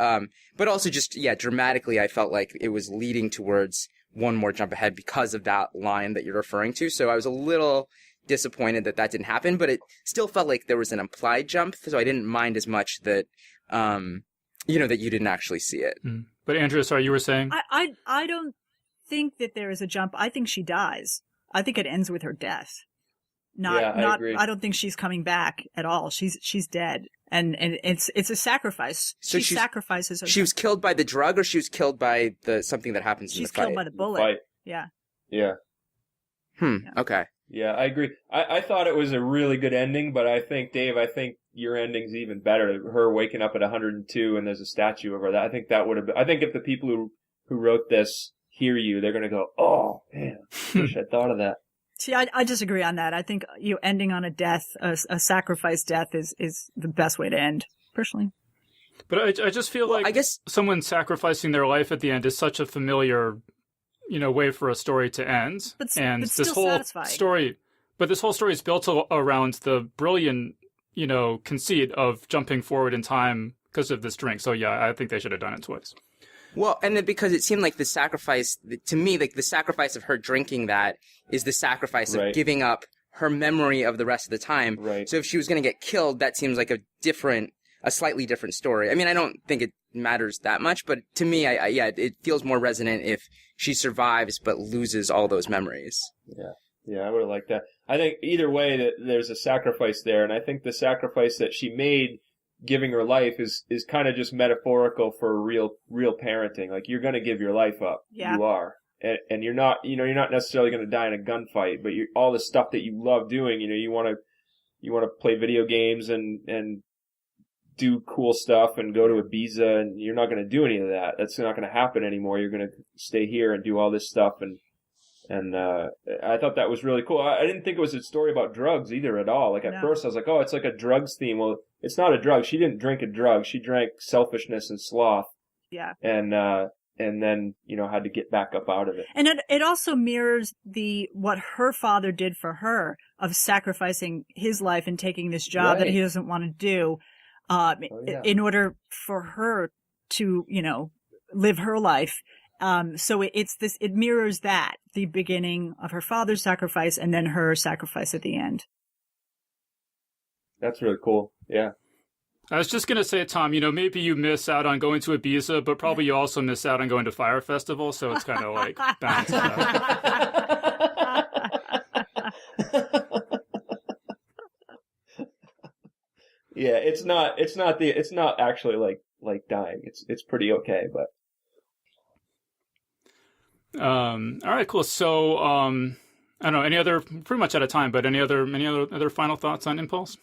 But also just dramatically, I felt like it was leading towards one more jump ahead because of that line that you're referring to. So I was a little disappointed that didn't happen, but it still felt like there was an implied jump. So I didn't mind as much that, you know, that you didn't actually see it. Mm. But Andrea, sorry, you were saying? I don't think that there is a jump. I think she dies. I think it ends with her death. I agree. I don't think she's coming back at all. She's dead. And it's a sacrifice. So she sacrifices herself. She was killed by the drug, or she was killed by something that happens in the fight? She's killed by the bullet. Yeah. Yeah. Okay. Yeah, I agree. I thought it was a really good ending, but I think, Dave, your ending's even better. Her waking up at 102 and there's a statue of her. I think that would have been, I think if the people who wrote this hear you, they're going to go, oh, man, wish I'd thought of that. See, I disagree on that. I think ending on a death, a sacrifice death is the best way to end, personally. But I just feel like someone sacrificing their life at the end is such a familiar, you know, way for a story to end. But this whole satisfying. This whole story is built around the brilliant, you know, conceit of jumping forward in time because of this drink. So yeah, I think they should have done it twice. Well, and then because it seemed like the sacrifice, to me, like the sacrifice of her drinking that is the sacrifice of giving up her memory of the rest of the time. Right. So if she was going to get killed, that seems like a slightly different story. I mean, I don't think it matters that much, but to me, it feels more resonant if she survives but loses all those memories. Yeah, I would have liked that. I think either way that there's a sacrifice there, and I think the sacrifice that she made giving her life is kind of just metaphorical for real parenting. Like, you're going to give your life up. Yeah. You are. And you're not, you're not necessarily going to die in a gunfight, but all the stuff that you love doing, you want to play video games and do cool stuff and go to Ibiza, and you're not going to do any of that. That's not going to happen anymore. You're going to stay here and do all this stuff. And I thought that was really cool. I didn't think it was a story about drugs either at all. Like, at first I was like, oh, it's like a drugs theme. Well, it's not a drug. She didn't drink a drug. She drank selfishness and sloth. Yeah. And then, had to get back up out of it. And it also mirrors what her father did for her, of sacrificing his life and taking this job that he doesn't want to do, in order for her to, live her life. So it mirrors that, the beginning of her father's sacrifice and then her sacrifice at the end. That's really cool. Yeah. I was just going to say, Tom, maybe you miss out on going to Ibiza, but probably you also miss out on going to Fire Festival, so it's kind of like balanced out. Yeah, it's not actually like dying. It's pretty okay, but. All right, cool. So, I don't know, pretty much out of time, but any other final thoughts on Impulse?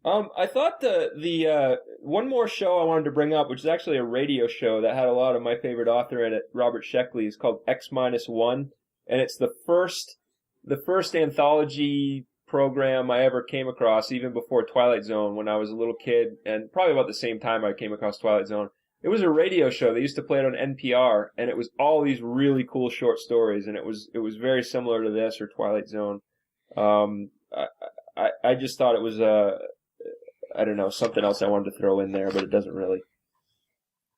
I thought the one more show I wanted to bring up, which is actually a radio show that had a lot of my favorite author in it, Robert Sheckley, is called X-1, and it's the first anthology program I ever came across, even before Twilight Zone, when I was a little kid, and probably about the same time I came across Twilight Zone. It was a radio show. They used to play it on NPR, and it was all these really cool short stories, and it was very similar to this or Twilight Zone. I just thought it was I don't know, something else I wanted to throw in there, but it doesn't really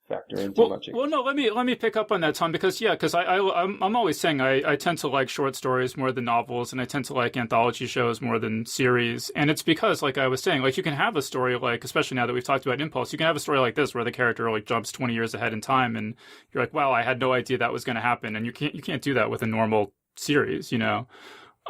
factor in too much. Well, no, let me pick up on that, Tom, because I'm always saying I tend to like short stories more than novels, and I tend to like anthology shows more than series, and it's because, like I was saying, like, you can have a story, like, especially now that we've talked about Impulse, you can have a story like this where the character like jumps 20 years ahead in time, and you're like, wow, I had no idea that was going to happen, and you can't do that with a normal series, and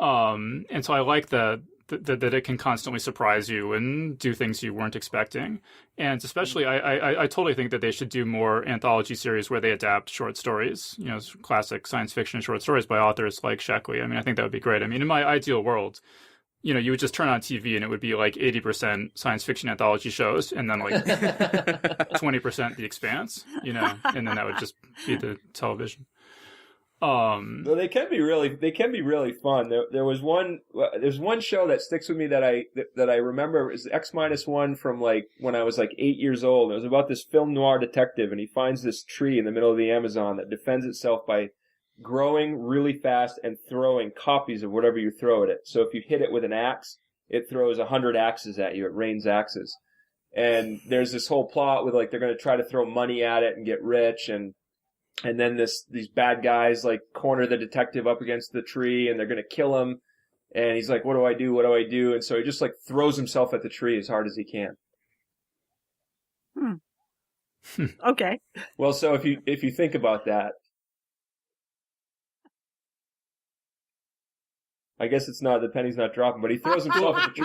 so I like that it can constantly surprise you and do things you weren't expecting. And especially, I totally think that they should do more anthology series where they adapt short stories, classic science fiction short stories by authors like Sheckley. I mean, I think that would be great. I mean, in my ideal world, you would just turn on TV and it would be like 80% science fiction anthology shows and then like 20% The Expanse, and then that would just be the television. Well, they can be really fun. There's one show that sticks with me that I remember is X-1 from like when I was like 8 years old. It was about this film noir detective, and he finds this tree in the middle of the Amazon that defends itself by growing really fast and throwing copies of whatever you throw at it. So if you hit it with an axe, it throws 100 axes at you. It rains axes. And there's this whole plot with like they're going to try to throw money at it and get rich, and then these bad guys like corner the detective up against the tree, and they're going to kill him. And he's like, what do I do? What do I do? And so he just like throws himself at the tree as hard as he can. Okay. Well, so if you think about that, I guess it's not, the penny's not dropping, but he throws himself at the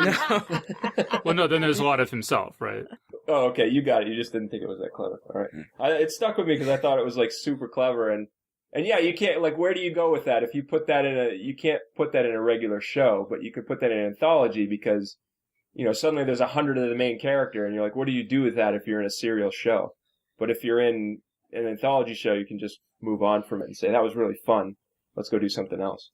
tree. Well, no, then there's a lot of himself, right? Oh, okay, you got it. You just didn't think it was that clever. All right. It stuck with me because I thought it was like super clever, and yeah, you can't, like, where do you go with that? If you put that you can't put that in a regular show, but you could put that in an anthology because, suddenly there's 100 of the main character, and you're like, what do you do with that if you're in a serial show? But if you're in an anthology show, you can just move on from it and say, that was really fun. Let's go do something else.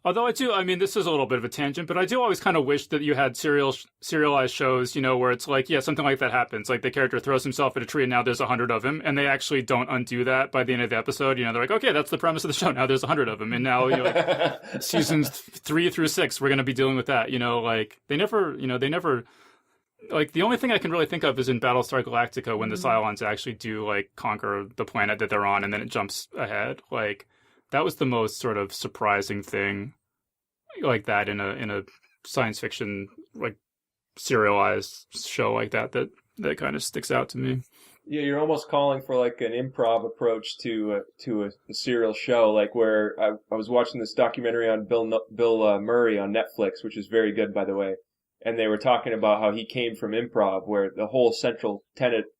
Although this is a little bit of a tangent, but I do always kind of wish that you had serialized shows, where it's like, yeah, something like that happens. Like the character throws himself at a tree and now there's 100 of him, and they actually don't undo that by the end of the episode. They're like, okay, that's the premise of the show. Now there's 100 of them. And now, like, seasons 3 through 6, we're going to be dealing with that. Like they never, like the only thing I can really think of is in Battlestar Galactica when the Cylons actually do like conquer the planet that they're on and then it jumps ahead. Like, that was the most sort of surprising thing like that in a science fiction like serialized show like that kind of sticks out to me. Yeah, you're almost calling for like an improv approach to a serial show, like where I was watching this documentary on Bill Murray on Netflix, which is very good, by the way, and they were talking about how he came from improv, where the whole central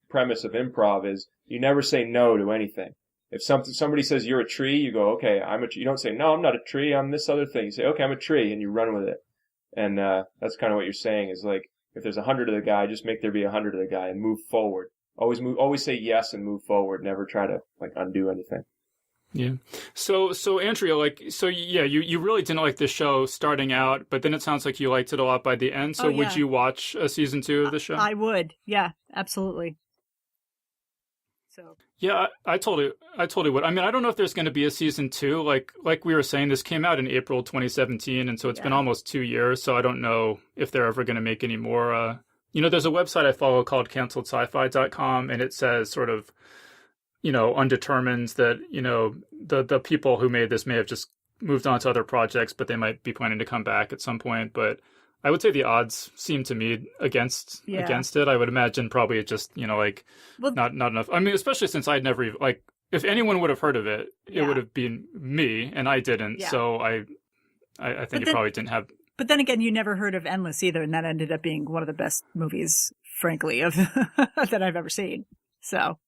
premise of improv is you never say no to anything. If somebody says you're a tree, you go, okay, I'm a tree. You don't say, no, I'm not a tree, I'm this other thing. You say, okay, I'm a tree, and you run with it. And that's kind of what you're saying is like, if there's 100 of the guy, just make there be 100 of the guy and move forward. Always say yes and move forward. Never try to like undo anything. Yeah. So Andrea, you really didn't like the show starting out, but then it sounds like you liked it a lot by the end. So would you watch a season 2 of the show? I would. Yeah, absolutely. So. Yeah, I totally would. I mean, I don't know if there's going to be a season 2. Like we were saying, this came out in April 2017, and so it's been almost 2 years. So I don't know if they're ever going to make any more. There's a website I follow called CanceledSci-Fi.com, and it says sort of, undetermined that, the people who made this may have just moved on to other projects, but they might be planning to come back at some point. But I would say the odds seem to me against it. I would imagine probably it just, not enough. I mean, especially since I'd never even, if anyone would have heard of it, it would have been me, and I didn't. Yeah. So I think it probably didn't have. But then again, you never heard of Endless either, and that ended up being one of the best movies, frankly, of that I've ever seen. So.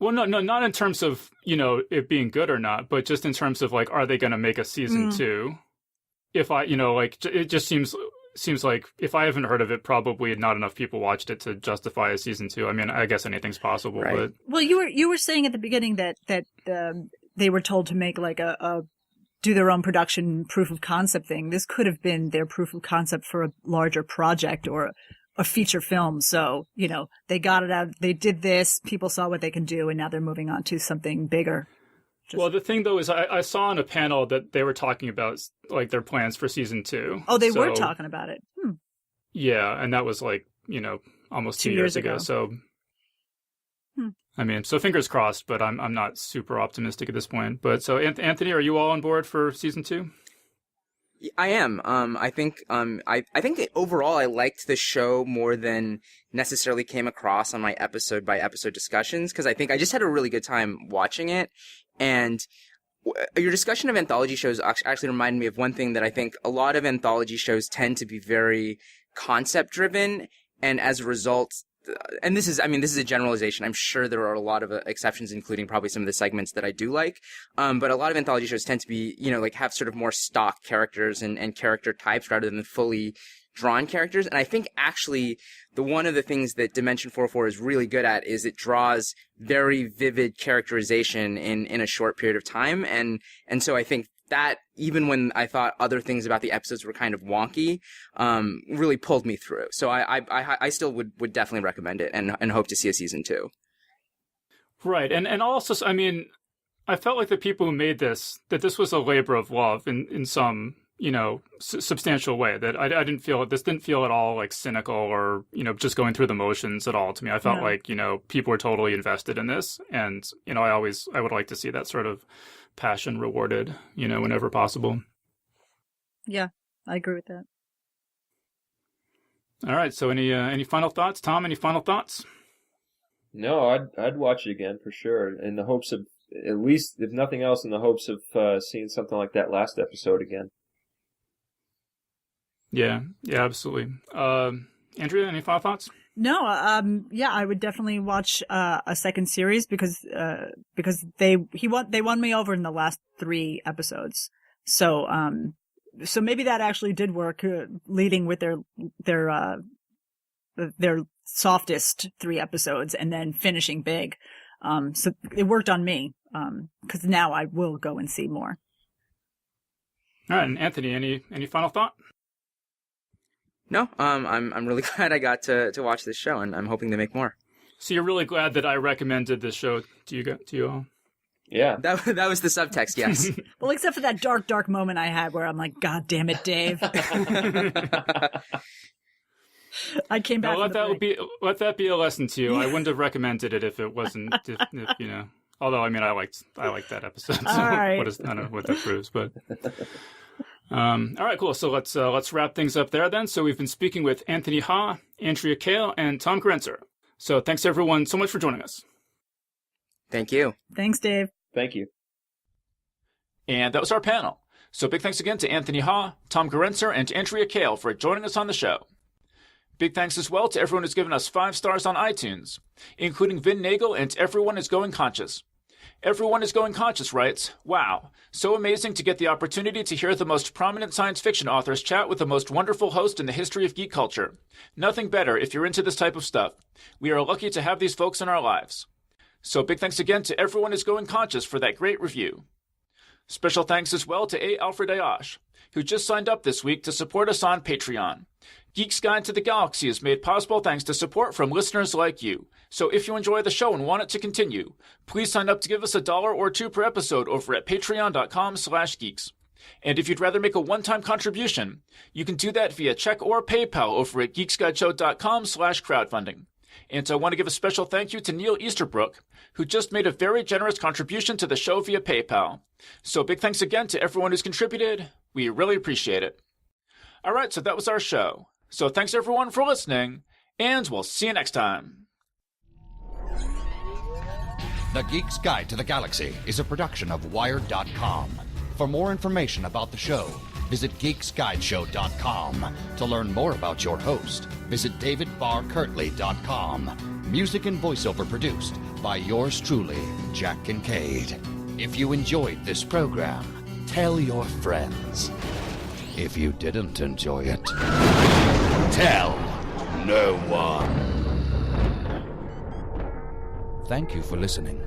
Well, no, not in terms of, it being good or not, but just in terms of are they going to make a season 2? If I, it just seems like if I haven't heard of it, probably not enough people watched it to justify a season 2. I mean, I guess anything's possible, right. But. Well, you were saying at the beginning that they were told to make do their own production proof of concept thing. This could have been their proof of concept for a larger project or a feature film. So, they got it out. They did this. People saw what they can do, and now they're moving on to something bigger. Well, the thing, though, is I saw on a panel that they were talking about, their plans for season 2. Oh, they were talking about it. Yeah, and that was, almost 2 years ago. So, I mean, so fingers crossed, but I'm not super optimistic at this point. But so, Anthony, are you all on board for season 2? I am. I think that overall I liked the show more than necessarily came across on my episode by episode discussions, because I think I just had a really good time watching it. And your discussion of anthology shows actually reminded me of one thing that I think a lot of anthology shows tend to be very concept driven, and as a result, and this is a generalization. I'm sure there are a lot of exceptions, including probably some of the segments that I do like. But a lot of anthology shows tend to be, have sort of more stock characters and character types rather than fully drawn characters. And I think actually one of the things that Dimension 404 is really good at is it draws very vivid characterization in a short period of time. And so I think that, even when I thought other things about the episodes were kind of wonky, really pulled me through. So I still would definitely recommend it and hope to see a season 2. Right. And also, I mean, I felt like the people who made this was a labor of love in some, substantial way, that I didn't feel at all cynical or, just going through the motions at all to me. I felt like, people were totally invested in this. And, I would like to see that sort of passion rewarded, whenever possible. Yeah, I agree with that. All right. So any final thoughts? Tom, any final thoughts? No, I'd watch it again for sure, in the hopes of, at least, if nothing else, in the hopes of seeing something like that last episode again. Yeah, absolutely. Andrea, any final thoughts? No, I would definitely watch a second series because they won me over in the last 3 episodes. So maybe that actually did work, leading with their softest 3 episodes and then finishing big. So it worked on me, because now I will go and see more. All right, and Anthony, any final thought? No, I'm really glad I got to watch this show, and I'm hoping to make more. So you're really glad that I recommended this show to you all? Yeah. That was the subtext, yes. Well, except for that dark moment I had where I'm like, God damn it, Dave. I came back. Well, let that be a lesson to you. I wouldn't have recommended it if it wasn't, if. Although, I mean, I liked that episode. So all right. I don't know what that proves, but. All right, cool. So let's wrap things up there then. So we've been speaking with Anthony Ha, Andrea Kail, and Tom Gerencer. So thanks everyone so much for joining us. Thank you. Thanks, Dave. Thank you. And that was our panel. So big thanks again to Anthony Ha, Tom Gerencer, and Andrea Kail for joining us on the show. Big thanks as well to everyone who's given us 5 stars on iTunes, including Vin Nagel and Everyone is Going Conscious. Everyone is Going Conscious writes, "Wow, so amazing to get the opportunity to hear the most prominent science fiction authors chat with the most wonderful host in the history of geek culture. Nothing better if you're into this type of stuff. We are lucky to have these folks in our lives." So big thanks again to Everyone is Going Conscious for that great review. Special thanks as well to A. Alfred Ayash, who just signed up this week to support us on Patreon. Geek's Guide to the Galaxy is made possible thanks to support from listeners like you. So if you enjoy the show and want it to continue, please sign up to give us $1 or $2 per episode over at patreon.com/geeks. And if you'd rather make a one-time contribution, you can do that via check or PayPal over at geeksguideshow.com/crowdfunding. And I want to give a special thank you to Neil Easterbrook, who just made a very generous contribution to the show via PayPal. So big thanks again to everyone who's contributed. We really appreciate it. All right, so that was our show. So thanks everyone for listening, and we'll see you next time. The Geek's Guide to the Galaxy is a production of Wired.com. For more information about the show, visit geeksguideshow.com. To learn more about your host, visit davidbarrkirtley.com. Music and voiceover produced by yours truly, Jack Kincaid. If you enjoyed this program, tell your friends. If you didn't enjoy it, tell no one. Thank you for listening.